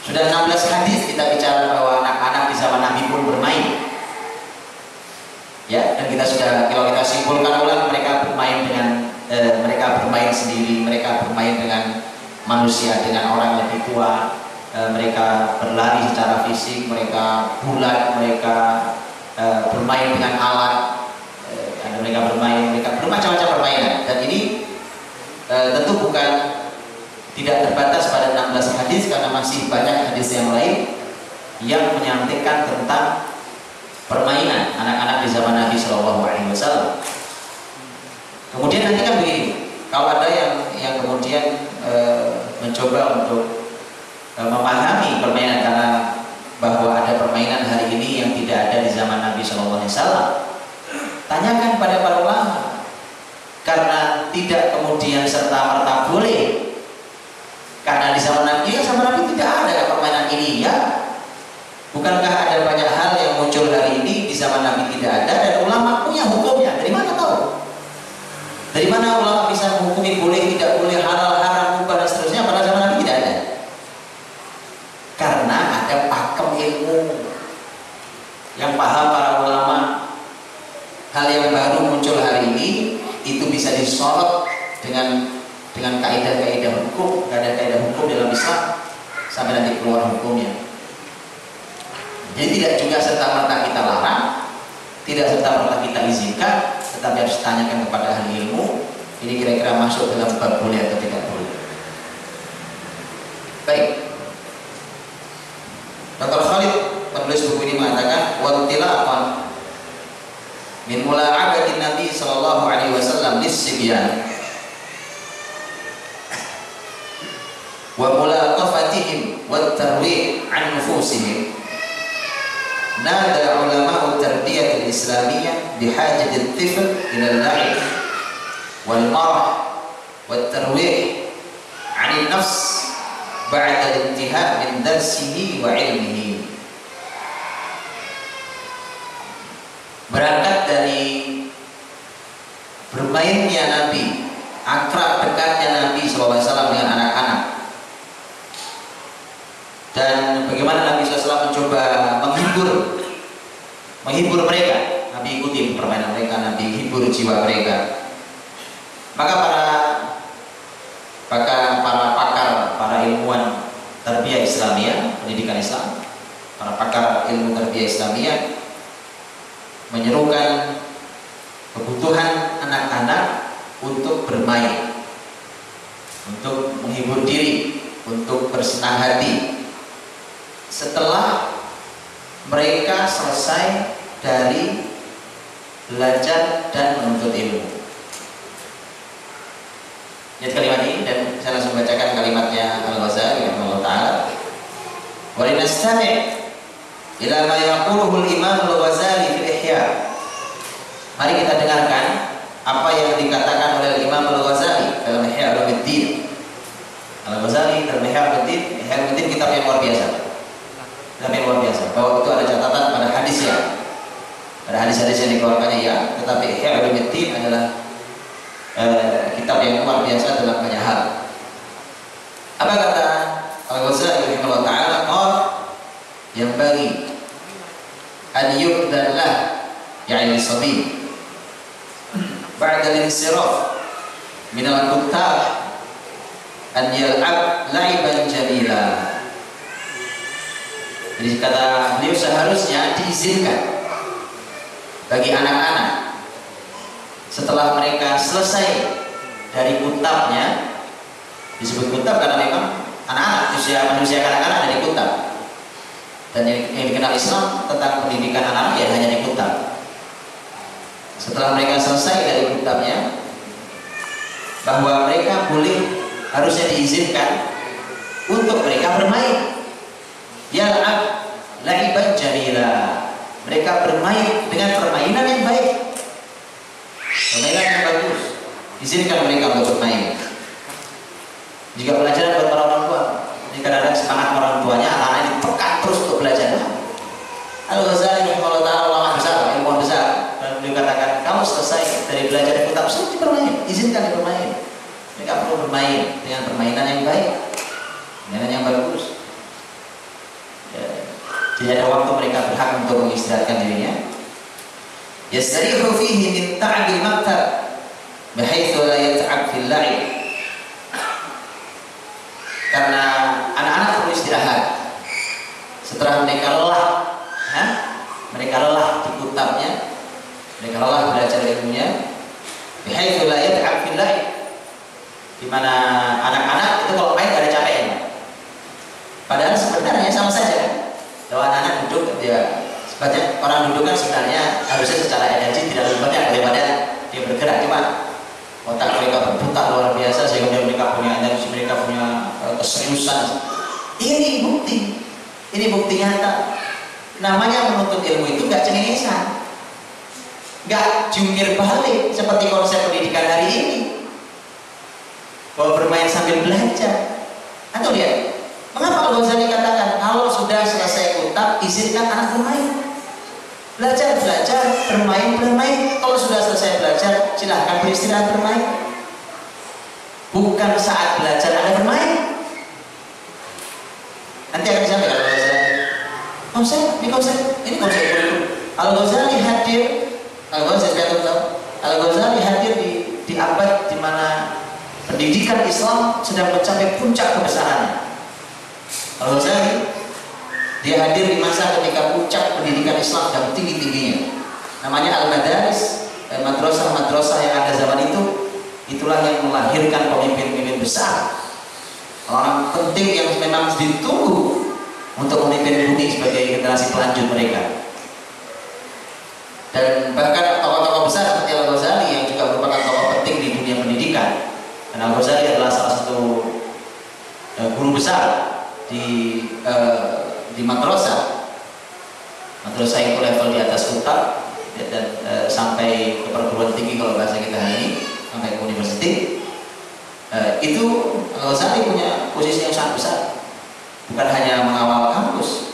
Sudah 16 hadis kita bicara bahwa anak-anak di zaman Nabi pun bermain. Ya, dan kalau kita simpulkan ulang, mereka bermain mereka bermain sendiri, mereka bermain dengan manusia, dengan orang lebih tua, mereka berlari secara fisik, mereka bulat, mereka bermain dengan alat, mereka bermacam-macam permainan. Dan ini tentu tidak terbatas pada 16 hadis, karena masih banyak hadis yang lain yang menyampaikan tentang permainan anak-anak di zaman Nabi SAW. Kemudian nanti kan begini, kalau ada yang kemudian mencoba untuk memahami permainan karena bahwa ada permainan hari ini yang tidak ada di zaman Nabi SAW, tanyakan pada para ulama, karena tidak kemudian serta-merta boleh. Karena di zaman Nabi tidak ada permainan ini ya. Bukankah ada banyak hal yang muncul hari ini di zaman Nabi tidak ada, dan ulama punya hukumnya? Dari mana tahu? Dari mana ulama bisa menghukumi boleh, tidak boleh, halal, haram, mubah dan seterusnya pada zaman Nabi tidak ada? Karena ada pakem ilmu yang paham para ulama. Hal yang baru muncul hari ini itu bisa disorot dengan kaidah-kaidah hukum, kaidah-kaidah hukum dalam Islam sampai nanti keluar hukumnya. Jadi tidak juga serta-merta kita larang, tidak serta-merta kita izinkan, tetapi harus ditanyakan kepada ahli ilmu. Ini kira-kira masuk dalam bab boleh atau tidak boleh. Baik. Dr. Khalid penulis buku ini mengatakan wattilaqan min mula'abatin Nabi sallallahu alaihi wasallam lis-sibyan wa mulaqafatihim wat tarwih an nufusihim. Nada ulama tarbiyah al-islamiyah bihajat al-tifl ila al-la'ib wal marah wat tarwih 'anil nafs ba'da al-intihai min darsihi wa ilmihi. Berangkat dari bermainnya Nabi, akrab dekatnya Nabi SAW dengan anak-anak, dan bagaimana Nabi SAW mencoba menghibur mereka. Nabi ikuti permainan mereka, Nabi hibur jiwa mereka. Maka para pakar, para ilmuwan tarbiyah Islamiyah, pendidikan Islam, para pakar ilmu tarbiyah Islamiyah menyerukan kebutuhan anak-anak untuk bermain, untuk menghibur diri, untuk bersenang hati setelah mereka selesai dari belajar dan menuntut ilmu. Lihat kalimat ini dan saya langsung bacakan kalimatnya Al-Ghazali rahimahullah taala. Wa linastami' ila ma yaquluhu al-Imam Al-Ghazali fil Ihya. Mari kita dengarkan apa yang dikatakan oleh Imam Al-Ghazali dalam Ihya Ulumuddin. Al-Ghazali dalam Ihya Ulumuddin kitab yang luar biasa. Kitab yang luar biasa. Bahwa itu ada catatan pada hadisnya. Pada hadis-hadis yang dikeluarkannya ya, tetapi Ihya Ulumuddin adalah kitab yang luar biasa dalam banyak hal. Apa kata Al-Ghazali rahimahullah taala? Yang bagi an yu'dallah ya'ni sabi ba'da al-insiraf min al-kuttab an yal'ab la'iban jamila. Jadi kata beliau, seharusnya diizinkan bagi anak-anak setelah mereka selesai dari kutabnya. Disebut kutab karena memang anak-anak, manusia kanak-kanak dari kutab. Dan yang dikenal Islam tentang pendidikan anak-anak ya hanya di kutab. Setelah mereka selesai dari kutabnya, bahwa mereka boleh, harusnya diizinkan untuk mereka bermain. Yal'ab la'iban jamila. Mereka bermain dengan permainan yang baik, permainan yang bagus. Izinkan mereka untuk bermain. Jika pelajaran buat para orang tua, jika ada semangat orang tuanya, anak-anak dipekat terus untuk belajar. Al-Ghazali rahimahullah taala, ulama besar, ilmuwan besar, dan beliau katakan, kamu selesai dari belajar di kitab, sudah bermain, izinkan bermain. Mereka perlu bermain dengan permainan yang baik, permainan yang bagus. Ya, tidak ada waktu mereka berhak untuk mengistirahatkan dirinya. Yastarihu fihi min ta'abil maktab bihaitsu la yat'ab fil la'ib. Karena anak-anak perlu istirahat setelah mereka lelah, mereka lelah di kutabnya, mereka lelah belajar ilmunya. Bihaitsu la yat'ab fil la'ib, di mana anak-anak itu kalau main gak ada capeknya. Padahal sebenarnya sama saja. Kalau anak-anak duduk, dia sebenarnya orang duduk kan sebenarnya harusnya secara energi tidak lebih banyak daripada dia bergerak. Cuma otak mereka berputar luar biasa sehingga mereka punya energi, mereka punya keseriusan. Ini bukti nyata. Namanya menuntut ilmu itu gak cengengesan, gak jungkir balik seperti konsep pendidikan hari ini. Bahwa bermain sambil belajar. Atau lihat, mengapa Al-Ghazali katakan kalau sudah selesai kutab izinkan anak bermain, belajar, bermain. Kalau sudah selesai belajar silahkan beristirahat bermain. Bukan saat belajar Anda bermain. Nanti akan disampaikan Al-Ghazali. Ini konsep kurikulum. Al-Ghazali hadir di abad di mana pendidikan Islam sedang mencapai puncak kebesarannya. Al-Ghazali dia hadir di masa ketika puncak pendidikan Islam sedang tinggi-tingginya. Namanya Al-Madaris, madrasah yang ada zaman itu. Itulah yang melahirkan pemimpin-pemimpin besar, orang penting yang memang ditunggu untuk memimpin bumi sebagai generasi pelanjut mereka. Dan bahkan tokoh-tokoh besar seperti Al-Ghazali yang juga merupakan tokoh penting di dunia pendidikan. Dan Al-Ghazali adalah salah satu guru besar di madrasah itu level di atas kutab dan sampai ke perguruan tinggi kalau bahasa kita hari ini, sampai ke universitas. penting. Itu Al-Ghazali punya posisi yang sangat besar, bukan hanya mengawal kampus,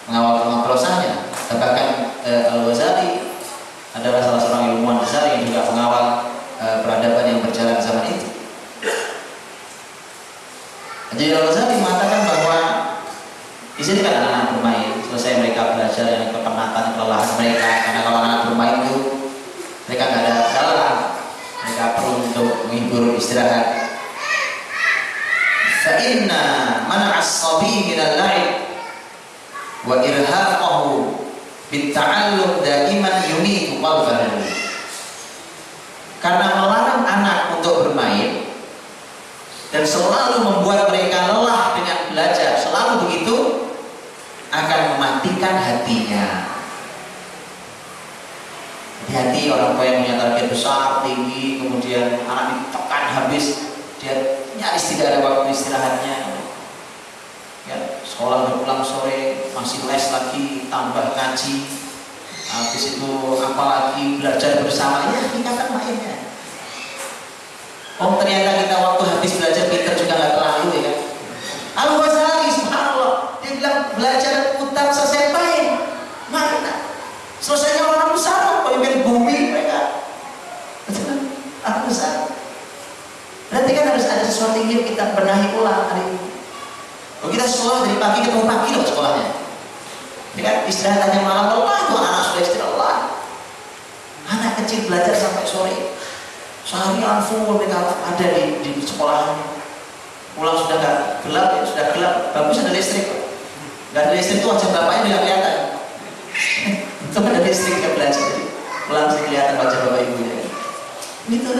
mengawal kemakrosannya. Bahkan Al-Ghazali adalah salah seorang ilmuwan besar yang juga mengawal peradaban yang berjalan zaman itu. Jadi Al-Ghazali mengatakan bahwa di sini kan anak-anak bermain, selesai mereka belajar yang kepenatan, kelelahan mereka, karena kalau anak bermain itu mereka nggak ada kelelahan, mereka perlu untuk menghibur, istirahat. Fa inna man'a as-sabi min al-la'ib wa irhaqahu bit-ta'allum daiman yumitu qalbahu. Karena melarang anak untuk bermain dan selalu membuat mereka lelah dengan belajar, selalu begitu, akan mematikan hatinya. Hati-hati orang tua yang punya target besar, tinggi, kemudian anak ditekan habis, dia nyaris tidak ada waktu istirahatnya. Ya, sekolah udah pulang sore, masih les lagi, tambah ngaji, habis itu apalagi belajar bersama, ya tinggalkan mainnya. Oh ternyata kita waktu habis belajar pinter juga nggak terlalu ya kan. Al-Ghazali subhanallah, dia bilang belajar utak selesai main, mana? Selesainya orang besar, pemimpin bumi mereka. Aku besar. Berarti kan harus ada sesuatu yang kita benahi ulang hari ini. Oh, kita sekolah dari pagi ketemu pagi loh sekolahnya. Ya kan istirahat hanya malam, lelah itu anak sudah istirahat. Anak kecil belajar sampai sore. Seharian full mereka ada di sekolahannya. Pulang sudah nggak gelap ya, sudah gelap. Bagus ada listrik. Nggak ada listrik itu wajah bapaknya nggak kelihatan. Itu ada listrik nggak belajar. Pulang masih kelihatan wajah bapak ibunya. Itu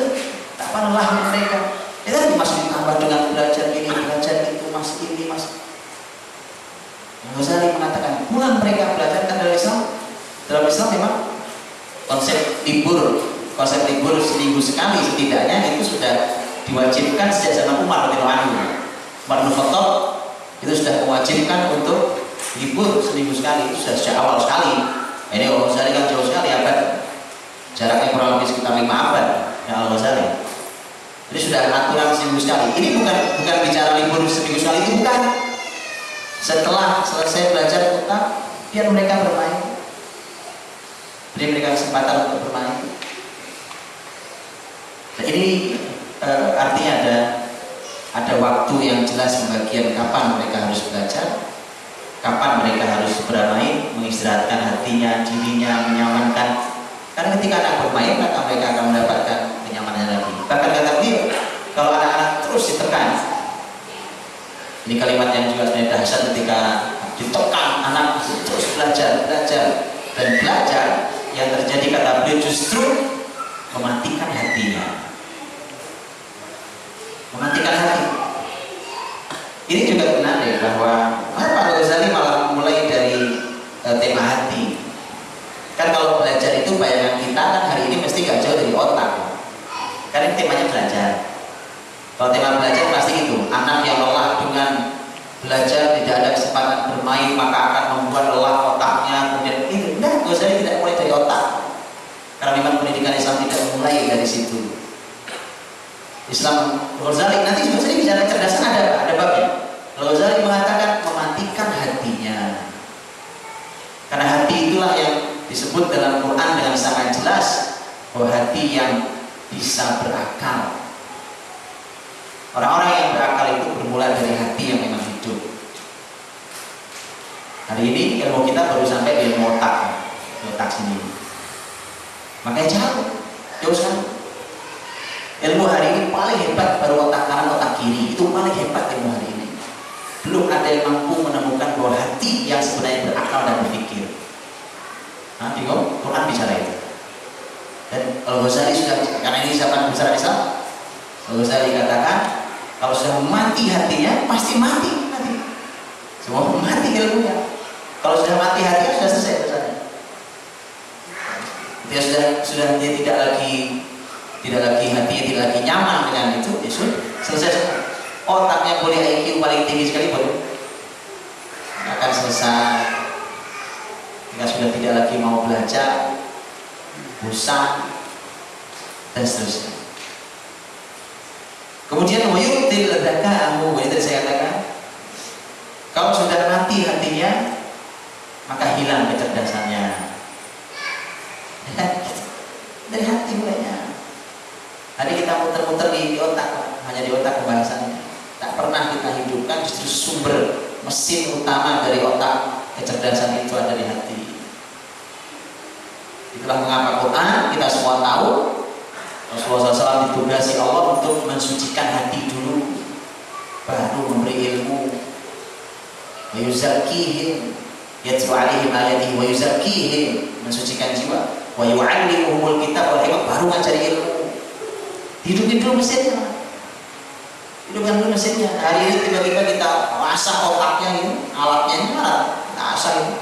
tak apa lelah mereka. Ya tadi masih ditambah dengan belajar ini, belajar itu, masih ini, masih. Ghazali mengatakan pulang mereka belajar kan dalam Islam. Dalam Islam memang konsep libur seminggu sekali setidaknya itu sudah diwajibkan sejak zaman Umar radhiyallahu anhu. Umar bin Khattab itu sudah mewajibkan untuk libur seminggu sekali, itu sudah sejak awal sekali. Ini Al-Ghazali kan jauh sekali abad, jaraknya kurang lebih sekitar 5 abad ya Al-Ghazali. Jadi sudah aturan seminggu sekali. Ini bukan bicara libur seminggu sekali, itu bukan. Setelah selesai belajar utak, biar mereka bermain, beri mereka kesempatan untuk bermain. Nah, ini artinya ada waktu yang jelas pembagian kapan mereka harus belajar, kapan mereka harus bermain, mengistirahatkan hatinya, dirinya, menyamankan. Karena ketika anak bermain maka mereka akan mendapatkan kenyamanan lagi. Bahkan kata beliau, kalau anak-anak terus ditekan, ini kalimat yang juga sebenarnya dahsyat, ketika ditekan anak terus belajar dan belajar, yang terjadi kata beliau justru mematikan hatinya. Mematikan hati. Ini juga menarik bahwa Pak Al-Ghazali malah mulai dari tema hati. Kan kalau belajar itu bayangan kita kan hari ini mesti gak jauh dari otak. Karena temanya belajar. Kalau tema belajar pasti itu, anak yang lelah dengan belajar tidak ada kesempatan bermain maka akan membuat lelah otaknya. Kemudian itu, nah Ghazali tidak mulai dari otak. Karena memang pendidikan Islam tidak mulai dari situ. Islam Ghazali nanti juga saya bicara kecerdasan ada babnya. Ghazali mengatakan mematikan hatinya. Karena hati itulah yang disebut dalam Quran dengan sangat jelas bahwa hati yang bisa berakal. Orang-orang yang berakal itu bermula dari hati yang memang hidup. Hari ini ilmu kita baru sampai di ilmu otak sendiri. Makanya jauh sekali. Ilmu hari ini paling hebat baru otak kanan, otak kiri. Itu paling hebat ilmu hari ini. Belum ada yang mampu menemukan bahwa hati yang sebenarnya berakal dan berpikir. Nah, bingung? Quran bicara itu. Dan Al-Ghazali sudah, karena ini zaman besar Islam, Al-Ghazali katakan, kalau sudah mati hatinya, pasti mati. Semua mati ilmunya. Kalau sudah mati hatinya, sudah selesai urusannya. Dia sudah dia tidak lagi hatinya tidak lagi nyaman dengan itu, ya sudah selesai. Otaknya boleh IQ paling tinggi sekali boleh, akan selesai. Jika sudah tidak lagi mau belajar, bosan dan seterusnya. Kemudian wayutil dzakaahu, itu saya katakan, kalau sudah mati hatinya, maka hilang kecerdasannya. Dari hati mulainya. Tadi kita muter-muter di otak, hanya di otak pembahasannya. Tak pernah kita hidupkan, justru sumber mesin utama dari otak kecerdasan itu ada di hati. Itulah mengapa Quran kita semua tahu Rasulullah SAW ditugasi Allah untuk mensucikan hati dulu, baru memberi ilmu. Wa yuzakkihim, yatlu alaihim ayatihi wa yuzakkihim, mensucikan jiwa. Wa yu'allimuhumul kitab wal hikmah, baru ngajari ilmu. Hidupin dulu mesinnya. Hidupkan dulu mesinnya. Hari ini tiba-tiba kita asah otaknya ini, alatnya ini mana? Kita asah ini.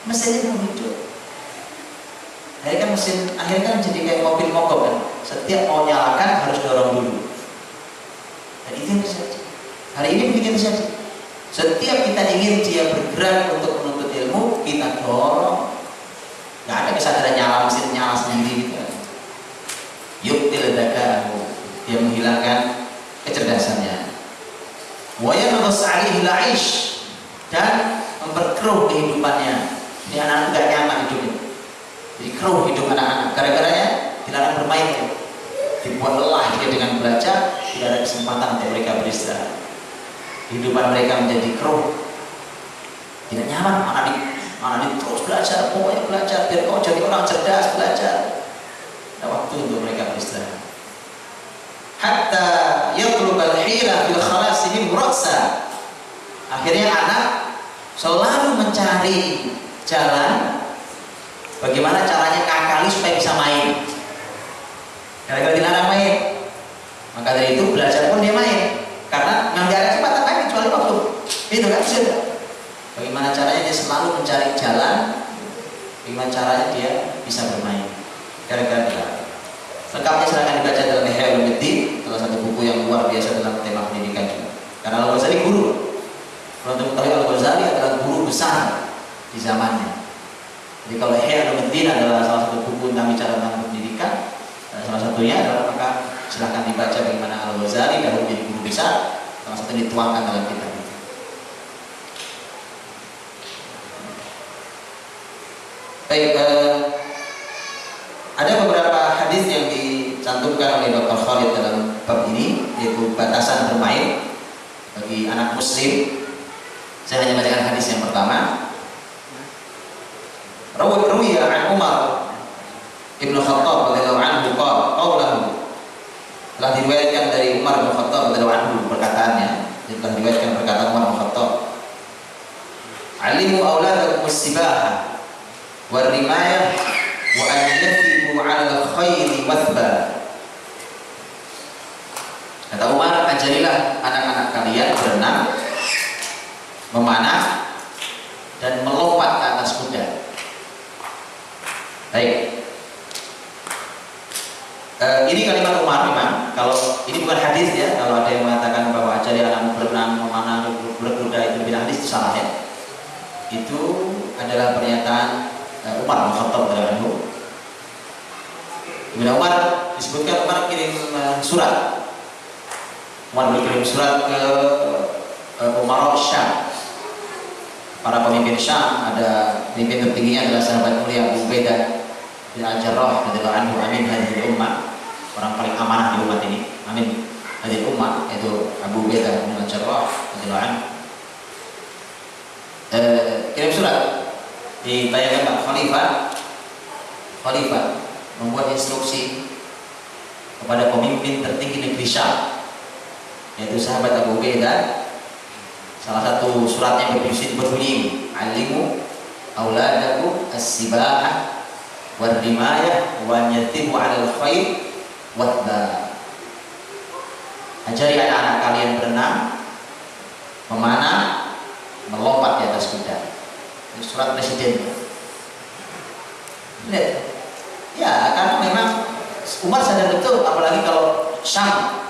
Mesinnya belum hidup. Akhirnya kan akhirnya kan jadi kayak mobil mogok kan. Setiap mau nyalakan harus dorong dulu. Dan itu yang terjadi. Hari ini begitu terjadi. Setiap kita ingin dia bergerak untuk menuntut ilmu, kita dorong. Gak ada kesadaran nyala mesin nyala sendiri gitu. Yuktil dzakaahu, dia menghilangkan kecerdasannya. Wa yanghus 'alaihi al-'aish, dan memperkeruh kehidupannya. Ini anak enggak nyaman hidupnya. Jadi keruh hidup anak-anak. Gara-garanya dilarang bermain ya. Dibuat lelah dia dengan belajar, tidak ada kesempatan untuk mereka beristirahat. Kehidupan mereka menjadi keruh. Tidak nyaman, anak terus belajar, pokoknya belajar biar kau jadi orang cerdas, belajar. Ada waktu untuk mereka beristirahat. Hatta yatlubal hila bil khalas min ra'sa. Akhirnya anak selalu mencari jalan bagaimana caranya ngakali supaya bisa main. Gara-gara dilarang main, maka dari itu belajar pun dia main. Karena nggak ada kesempatan main kecuali waktu itu kan sudah. Bagaimana caranya dia selalu mencari jalan, bagaimana caranya dia bisa bermain. Gara-gara dilarang. Lengkapnya silahkan dibaca dalam Ihya Ulumuddin, salah satu buku yang luar biasa dalam tema pendidikan juga. Karena Al-Ghazali guru. Kalau untuk mengetahui Al-Ghazali adalah guru besar di zamannya. Jadi kalau Ihya Ulumuddin adalah salah satu buku tentang bicara tentang pendidikan, salah satunya adalah, maka silahkan dibaca bagaimana Al-Ghazali dahulu menjadi guru besar, salah satu dituangkan dalam kitab itu. Baik, ada beberapa hadis yang dicantumkan oleh Dr. Khalid dalam bab ini, yaitu batasan bermain bagi anak muslim. Saya hanya bacakan hadis yang pertama. Rawiya an Umar Ibnu Khattab radhiyallahu anhu qaulahu, telah diriwayatkan dari Umar bin Khattab radhiyallahu anhu perkataannya, telah diriwayatkan perkataan Umar bin Khattab, alimu auladakum as-sibaha war rimayah wa an yafibu 'ala al-khairi wathba. Kata Umar, ajarilah anak-anak kalian berenang, memanah, dan melompat ke atas kuda. Baik. Ini kalimat Umar memang, kalau ini bukan hadis ya, kalau ada yang mengatakan bahwa ajari anakmu berenang, memanah, berkuda itu bilang hadis, itu salah ya. Itu adalah pernyataan Umar bin Khattab radhiyallahu anhu. Ibnu Umar disebutkan Umar kirim surat. Umar berkirim surat ke Umar Syam. Para pemimpin Syam, ada pemimpin tertingginya adalah sahabat mulia Abu Ubaidah bin Al-Jarrah radhiyallahu anhu, amin hadhil ummah, orang paling amanah di umat ini, amin hadhil ummah, yaitu Abu Ubaidah bin Al-Jarrah radhiyallahu anhu. Kirim surat, ditayangkan Pak Khalifah membuat instruksi kepada pemimpin tertinggi negeri Syam, yaitu sahabat Abu Ubaidah. Salah satu suratnya berbunyi, alimu auladakum as-sibahah war rimayah wa yatimu 'alal khair wadda. Ajari anak-anak kalian berenang, memanah, melompat di atas kuda. Ini surat presiden. Lihat. Ya, karena memang Umar sadar betul, apalagi kalau Syam,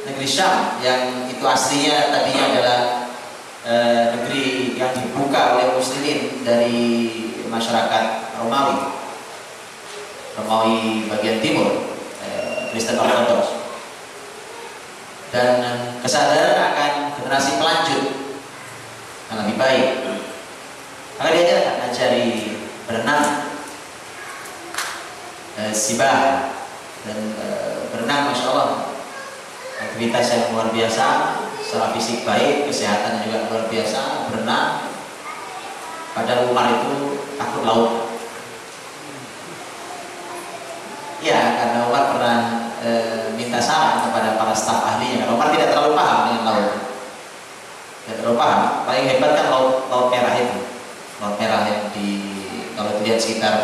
negeri Syam yang itu aslinya tadinya adalah negeri yang dibuka oleh muslimin dari masyarakat Romawi bagian timur, Kristen Ortodoks. dan kesadaran akan generasi pelanjut yang lebih baik. Maka diajarkan, ajari berenang, sibah, dan berenang, masya Allah, aktivitas yang luar biasa, secara fisik baik, kesehatan juga luar biasa. Berenang, padahal Umar itu takut laut. Ya, karena Umar pernah minta saran kepada para staf ahlinya, karena Umar tidak terlalu paham dengan laut. Tidak terlalu paham. Paling hebat kan laut merah itu, laut merah yang di, kalau dilihat sekitar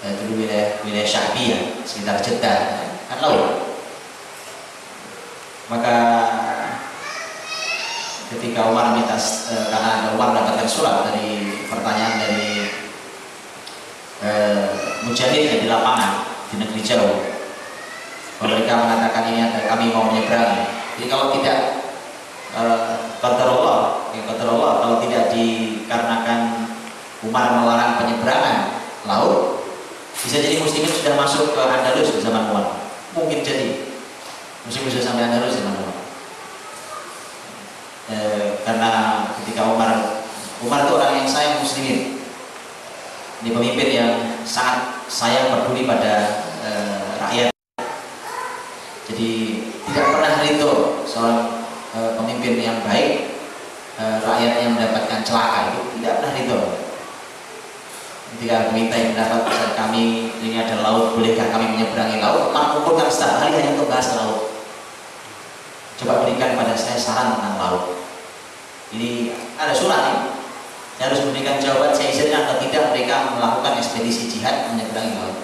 dulu wilayah Syahbiyah, sekitar Jeddah, kan laut. Maka ketika Umar minta, karena Umar mendapatkan surat dari pertanyaan dari mujahid yang di lapangan di negeri jauh, mereka mengatakan ini ada, kami mau menyeberangi. Jadi kalau tidak qadarullah, kalau tidak dikarenakan Umar melarang penyeberangan laut, bisa jadi muslimin sudah masuk ke Andalus di zaman Umar. Mungkin jadi muslimin sudah sampai Andalus di zaman Umar. Karena ketika Umar itu orang yang sayang muslimin, ini pemimpin yang sangat sayang, peduli pada rakyat. Jadi tidak pernah ridho seorang pemimpin yang baik rakyatnya mendapatkan celaka, itu tidak pernah ridho. Ketika minta yang mendapat pesan kami, ini ada laut, bolehkah kami menyeberangi laut? Umar kumpulkan staf ahli hanya untuk bahas laut. Coba berikan pada saya saran tentang laut. Ini ada surat ini. Saya harus memberikan jawaban, saya izinkan atau tidak mereka melakukan ekspedisi jihad menyeberangi laut.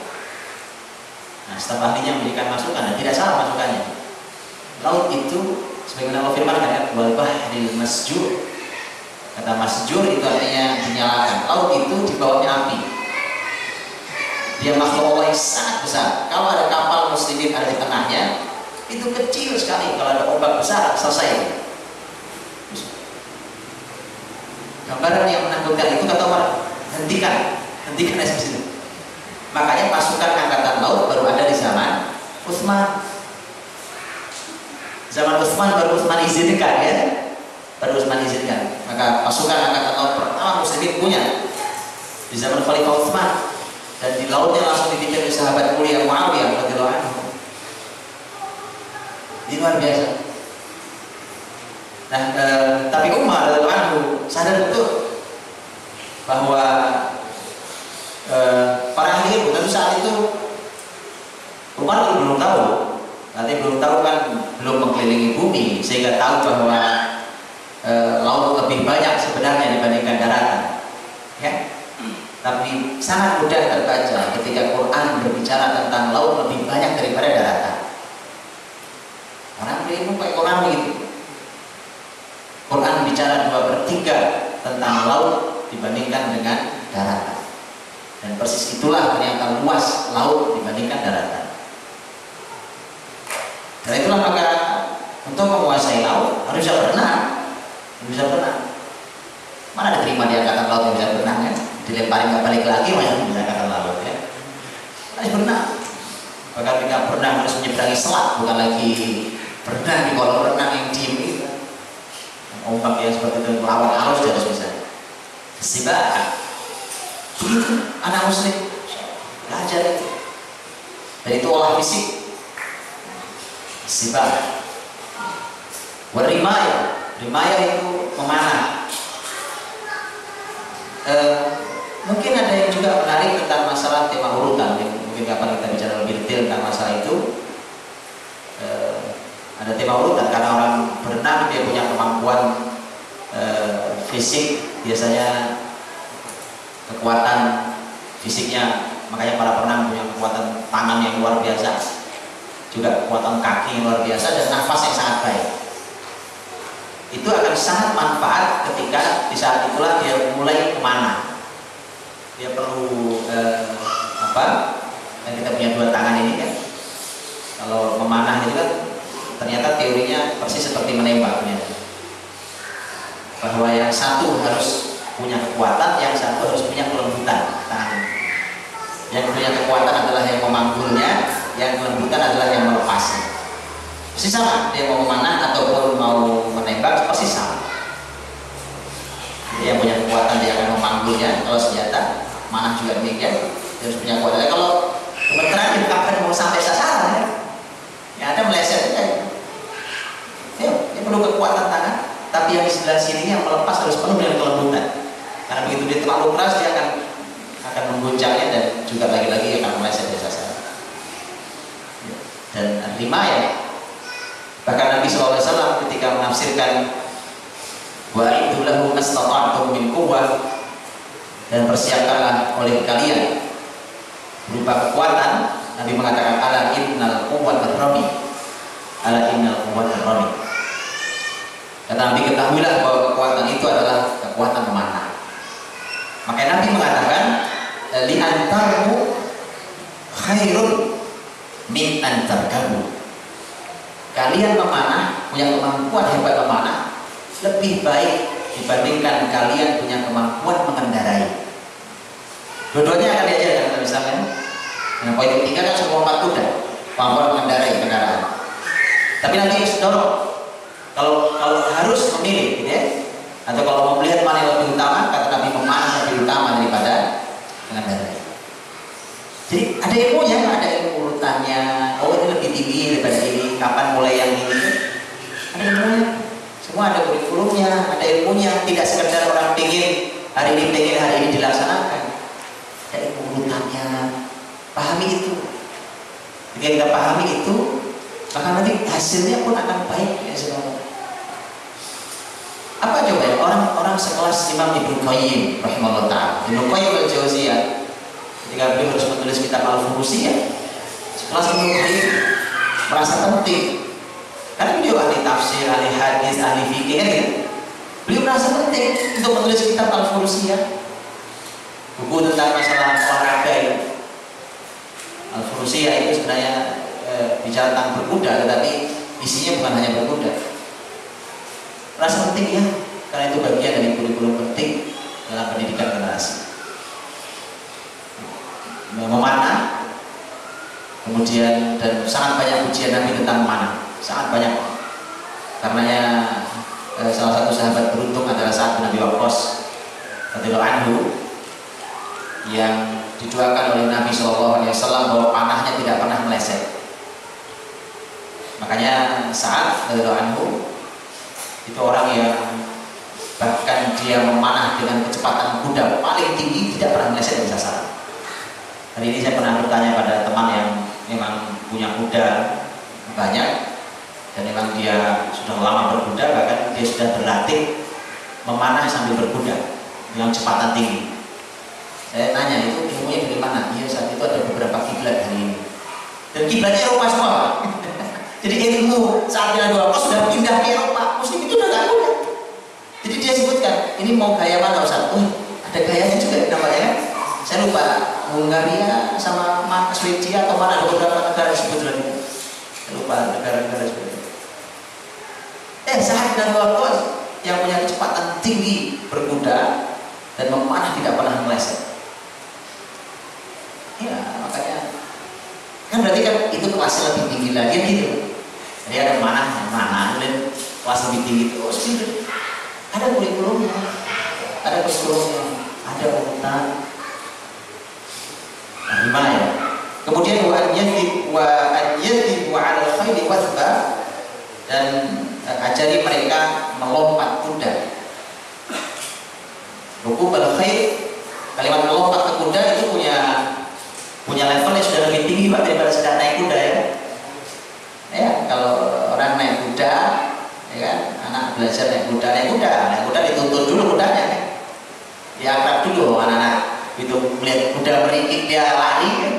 Nah, staf ahlinya memberikan masukan dan tidak salah masukannya. Laut itu sebagaimana Allah firman kan, wal bahril masjur. Kata masjur itu artinya dinyalakan. Laut itu di bawahnya api. Dia makhluk Allah yang sangat besar. Kalau ada kapal muslimin ada di tengahnya, itu kecil sekali. Kalau ada ombak besar, selesai. Gambaran yang menakutkan itu, kata Umar, hentikan eksekusi. Makanya pasukan angkatan laut baru ada di zaman Utsman. Zaman Utsman baru Utsman izinkan, ya, baru Utsman izinkan. Maka pasukan angkatan laut pertama muslimin punya di zaman Khalifah Utsman, dan di lautnya langsung dipimpin oleh sahabat mulia Muawiyah radhiyallahu anhu. Ini luar biasa. Nah, tapi Umar radhiyallahu anhu sadar betul bahwa para ahli ilmu, tentu saat itu Umar belum tahu, nanti belum tahu kan, belum mengelilingi bumi sehingga tahu bahwa laut lebih banyak sebenarnya dibandingkan daratan, ya. Tapi sangat mudah terbaca ketika Quran berbicara tentang laut lebih banyak daripada daratan. Orang berilmu kayak Quran begitu. Quran bicara 2/3 tentang laut dibandingkan dengan daratan. Dan persis itulah ternyata luas laut dibandingkan daratan. Dan itulah maka untuk menguasai laut harus bisa berenang. Bisa berenang. Mana diterima di angkatan laut yang bisa berenang, ya? Dilemparin nggak balik lagi, mana bisa angkatan laut, ya? Harus berenang. Bahkan ketika berenang harus menyeberangi selat, bukan lagi berenang di kolam renang yang diem itu. Ombak yang seperti itu melawan arus harus bisa. Sibah. Begitu anak muslim belajar itu. Dan itu olah fisik. Sibah. Warimaya. Rimaya itu memanah. Mungkin ada yang juga menarik tentang masalah tema urutan. Mungkin kapan kita bicara lebih detail tentang masalah itu. Ada tema urutan karena orang berenang dia punya kemampuan fisik, biasanya kekuatan fisiknya, makanya para penang punya kekuatan tangan yang luar biasa, juga kekuatan kaki yang luar biasa, dan nafas yang sangat baik. Itu akan sangat manfaat ketika di saat itulah dia mulai memanah. Dia perlu yang kita punya 2 tangan ini kan, kalau memanah itu kan ternyata teorinya persis seperti menembak, bahwa yang satu harus punya kekuatan, yang satu harus punya kelembutan tangan. Yang punya kekuatan adalah yang memanggulnya, yang kelembutan adalah yang melepasnya. pasti sama. Dia mau memanah ataupun mau menembak pasti sama. Dia yang punya kekuatan dia akan memanggulnya. Kalau senjata, manah juga demikian. Dia harus punya kekuatan. Kalau kebetulan kapan mau sampai sasaran, ya ada meleset ya. Dia perlu kekuatan tangan. Tapi yang di sebelah sini yang melepas harus penuh dengan kelembutan. Karena begitu dia terlalu keras dia akan mengguncangnya dan juga lagi-lagi akan meleset dari sasaran. Dan 5 ya. Bahkan Nabi SAW ketika menafsirkan wa idzu lahu mastata'tum min quwwah, dan persiapkanlah oleh kalian berupa kekuatan, Nabi mengatakan ala innal quwwata rami, ala innal quwwata rami. Kata Nabi, ketahuilah bahwa kekuatan itu adalah kekuatan memanah. Maka Nabi mengatakan li antarmu khairun min antarkabu. Kalian memanah, punya kemampuan hebat memanah, lebih baik dibandingkan kalian punya kemampuan mengendarai. Dua-duanya akan diajarkan Nabi misalnya. Nah, poin ketiga kan semua 4 kuda, kemampuan mengendarai kendaraan. Tapi nanti dorong. Kalau harus memilih, gitu ya, atau kalau mau melihat mana yang lebih utama, kata Nabi memanah lebih utama daripada mengendarai. Jadi ada ilmunya, ada ilmu urutannya. Oh ini lebih tinggi daripada ini. Kapan mulai yang ini? Ada ilmunya. Semua ada kurikulumnya, ada ilmunya. Tidak sekedar orang pingin hari ini dilaksanakan. Ada ilmu urutannya. Pahami itu. Jika kita pahami itu, maka nanti hasilnya pun akan baik ya saudara. Apa coba ya orang sekelas Imam Ibnu Qayyim rahimahullah ta'ala. Ibnu Qayyim al-Jauziyah ketika beliau harus menulis kitab Al-Furusiyah, sekelas Ibnu Qayyim merasa penting karena beliau ahli tafsir, ahli hadis, ahli fikih kan gitu. Beliau merasa penting untuk menulis kitab Al-Furusiyah, buku tentang masalah olahraga ya. Al-Furusiyah itu sebenarnya bicara tentang berkuda, tetapi isinya bukan hanya berkuda. Rasa penting ya, karena itu bagian dari kurikulum penting dalam pendidikan generasi. Memanah, kemudian dan sangat banyak ujian Nabi tentang memanah, sangat banyak. Karenanya salah satu sahabat beruntung adalah Sa'ad bin Abi Waqqas radhiyallahu anhu yang didoakan oleh Nabi SAW bahwa panahnya tidak pernah meleset. Makanya Sa'ad radhiyallahu anhu itu orang yang bahkan dia memanah dengan kecepatan kuda paling tinggi, tidak pernah meleset dari sasaran. Hari ini saya pernah bertanya pada teman yang memang punya kuda banyak dan memang dia sudah lama berkuda, bahkan dia sudah berlatih memanah sambil berkuda dengan kecepatan tinggi. Saya tanya, itu ilmunya dari mana? Iya, saat itu ada beberapa kiblat hari ini dan kiblatnya Eropa semua. Jadi ilmu saat dia dua kos sudah pindah ke Eropa, muslim itu udah gak kuda. Jadi dia sebutkan, ini mau gaya mana Ustaz? Oh, ada gayanya juga namanya kan? Saya lupa, Hungaria sama Swedia atau mana, ada beberapa negara disebut lagi. Saya lupa negara-negara seperti itu. Saat dan waktu yang punya kecepatan tinggi berkuda dan memanah tidak pernah meleset. Ya, makanya kan berarti kan itu kelasnya lebih tinggi lagi gitu. Jadi ada mana dan kelas lebih tinggi itu, ada kurikulumnya, ada urutan. Nah, gimana ya? Kemudian wa an yadhibu 'ala al-khayli wathba, dan ajari mereka melompat kuda. Rukub al-khayl, kalimat melompat ke kuda itu punya level yang sudah lebih tinggi Pak daripada sedang naik kuda ya. Ya, kalau orang naik kuda, ya kan, anak belajar naik kuda dituntun dulu kudanya kan. Diakrab dulu anak-anak. Itu melihat kuda meringkik dia lari kan.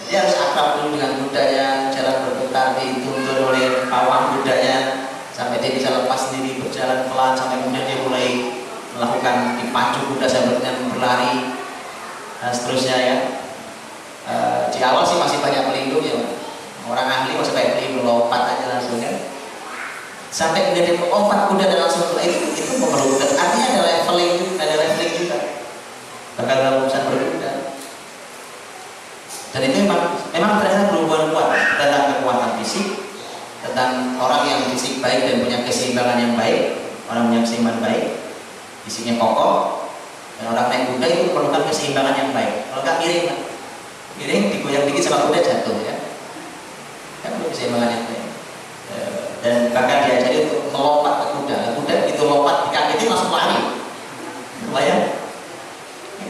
Dia harus akrab dulu dengan kudanya, jalan berputar dituntun oleh pawang kudanya sampai dia bisa lepas sendiri berjalan pelan, sampai kemudian dia mulai melakukan dipacu kuda sambil berlari dan seterusnya ya. Di awal sih masih banyak pelindung ya, orang ahli masih banyak pelindung, lompat aja langsung kan. Sampai kemudian dia lompat kuda dan langsung itu memerlukan, artinya ada leveling juga. Bahkan dalam urusan berkuda. Dan itu memang ternyata berhubungan kuat tentang kekuatan fisik, tentang orang yang fisik baik dan punya keseimbangan yang baik. Orang punya keseimbangan baik, fisiknya kokoh, dan orang naik kuda itu perlukan keseimbangan yang baik. Kalau nggak miring digoyang dikit sama kuda jatuh ya. Kan perlu keseimbangan yang baik. Dan bahkan diajari untuk melompat ke kuda. Kuda itu lompat di kaki itu langsung lari. Bayang?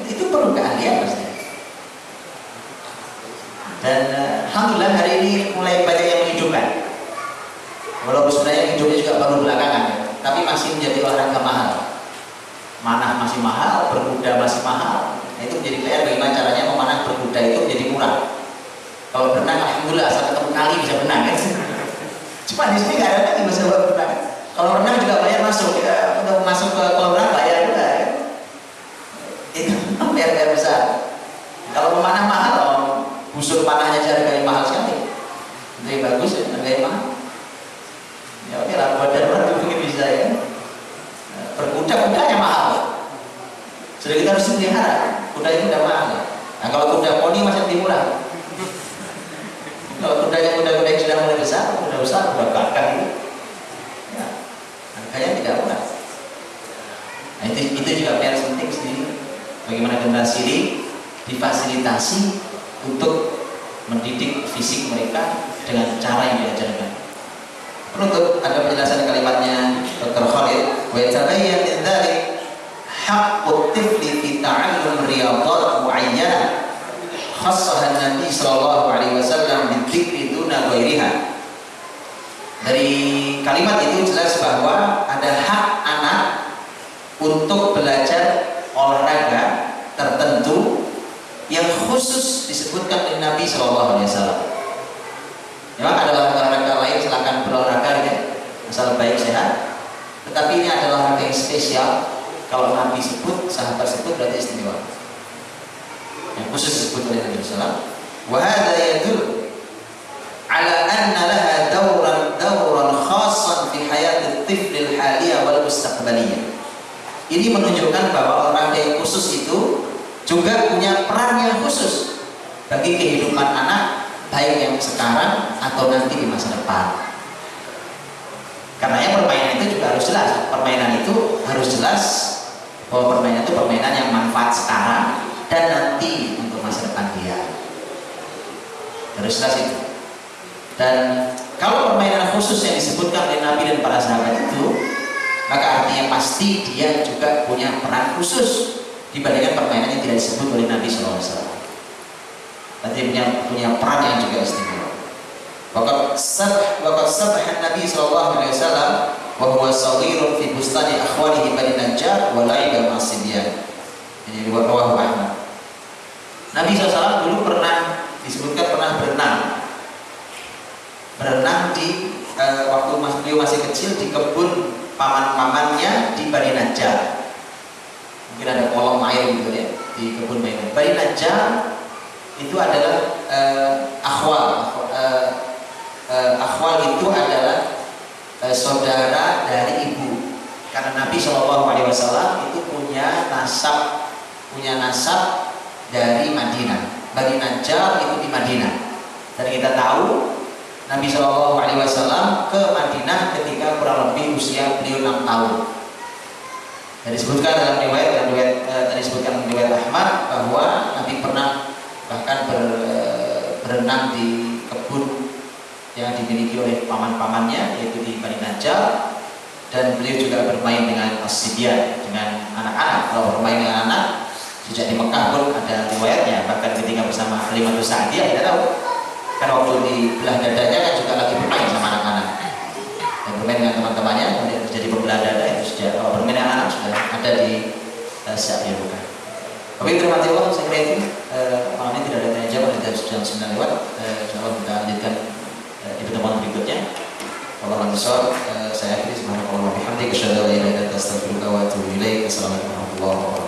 Itu perlu keahlian pasti. Dan alhamdulillah hari ini mulai banyak yang menghidupkan. Walaupun sebenarnya hidupnya juga baru belakangan ya, tapi masih menjadi olahraga mahal. Manah masih mahal, berkuda masih mahal. Nah, itu menjadi PR bagaimana caranya memanah berkuda itu menjadi murah. Kalau berenang, alhamdulillah asal ketemu kali bisa berenang kan. Cuma di sini nggak ada lagi masalah berenang. Kalau berenang juga bayar masuk, ya, untuk masuk ke kolam renang bayar juga ya. Itu PR besar. Kalau memanah mahal, busur panahnya aja harganya mahal sekali. Itu yang bagus ya, harganya mahal. Ya oke lah, buat darurat mungkin bisa ya. Kudanya mahal. Sudah kita harus pelihara. Kuda itu udah mahal. Nah kalau kuda poni masih lebih murah. Kalau kuda yang sudah mulai besar, kuda bakar itu, ya, harganya tidak murah. Nah itu juga PR penting sendiri. Bagaimana generasi ini difasilitasi untuk mendidik fisik mereka dengan cara yang diajarkan. Penutup ada penjelasan kalimatnya Dr. Khalid. Wa yatabayyan min dzalik haqqut tifli fi ta'allum riyadat mu'ayyanah khassaha Nabi sallallahu alaihi wasallam bidzikri duna ghairiha. Dari kalimat itu jelas bahwa ada hak anak untuk belajar olahraga tertentu yang khusus disebutkan oleh Nabi sallallahu alaihi wasallam. Memang ada olahraga lain silakan berolahraga ya, asal baik sehat. Tetapi ini adalah olahraga yang spesial. Kalau Nabi sebut, sahabat sebut berarti istimewa. Yang khusus disebut oleh Nabi SAW. Wa hadza yadul ala anna laha dawran khassan fi hayati at-tifl al-haliyah wal mustaqbaliyah. Ini menunjukkan bahwa olahraga yang khusus itu juga punya peran yang khusus bagi kehidupan anak, baik yang sekarang atau nanti di masa depan. Karena ya permainan itu juga harus jelas. Permainan itu harus jelas bahwa permainan itu permainan yang manfaat sekarang dan nanti untuk masa depan dia. Harus jelas itu. Dan kalau permainan khusus yang disebutkan oleh Nabi dan para sahabat itu, maka artinya pasti dia juga punya peran khusus dibandingkan permainan yang tidak disebut oleh Nabi SAW. Nanti punya peran yang juga istimewa. Waqad sabaha Nabi sallallahu alaihi wasallam wa huwa saghirun fi bustani akhwalihi Bani Najjar wa la'iba ma'asibyan. Ini riwayat Ahmad. Nabi SAW dulu pernah disebutkan pernah berenang di waktu beliau masih kecil di kebun paman-pamannya di Bani Najjar. Mungkin ada kolam air gitu ya di kebun Bani Najjar. Itu adalah akhwal itu adalah saudara dari ibu, karena Nabi SAW itu punya nasab dari Madinah. Bani Najjar itu di Madinah, dan kita tahu Nabi SAW ke Madinah ketika kurang lebih usia beliau 6 tahun. Dan disebutkan dalam riwayat Ahmad bahwa Nabi pernah bahkan berenang di kebun yang dimiliki oleh paman-pamannya, yaitu di Bani Najjar. Dan beliau juga bermain dengan as-sibyan, dengan anak-anak. Kalau bermain dengan anak sejak di Mekah pun ada riwayatnya, bahkan ketika bersama Halimatus Sa'diyah, kita tahu kan waktu di belah dadanya kan juga lagi bermain sama anak-anak dan bermain dengan teman-temannya, kemudian terjadi pembelah dada. Itu sejak bermain dengan anak sudah ada di Sa'diyah bukan. Tapi terima kasih Allah, saya kira itu malam ini tidak ada tanya jawab, sudah jam 9 lewat. Insyaallah kita lanjutkan di pertemuan berikutnya. Allah mansur, saya akhiri subhanallahi wa bihamdihi asyhadu an la ilaha illa anta astaghfiruka wa atubu ilaik. Assalamualaikum warahmatullahi wabarakatuh.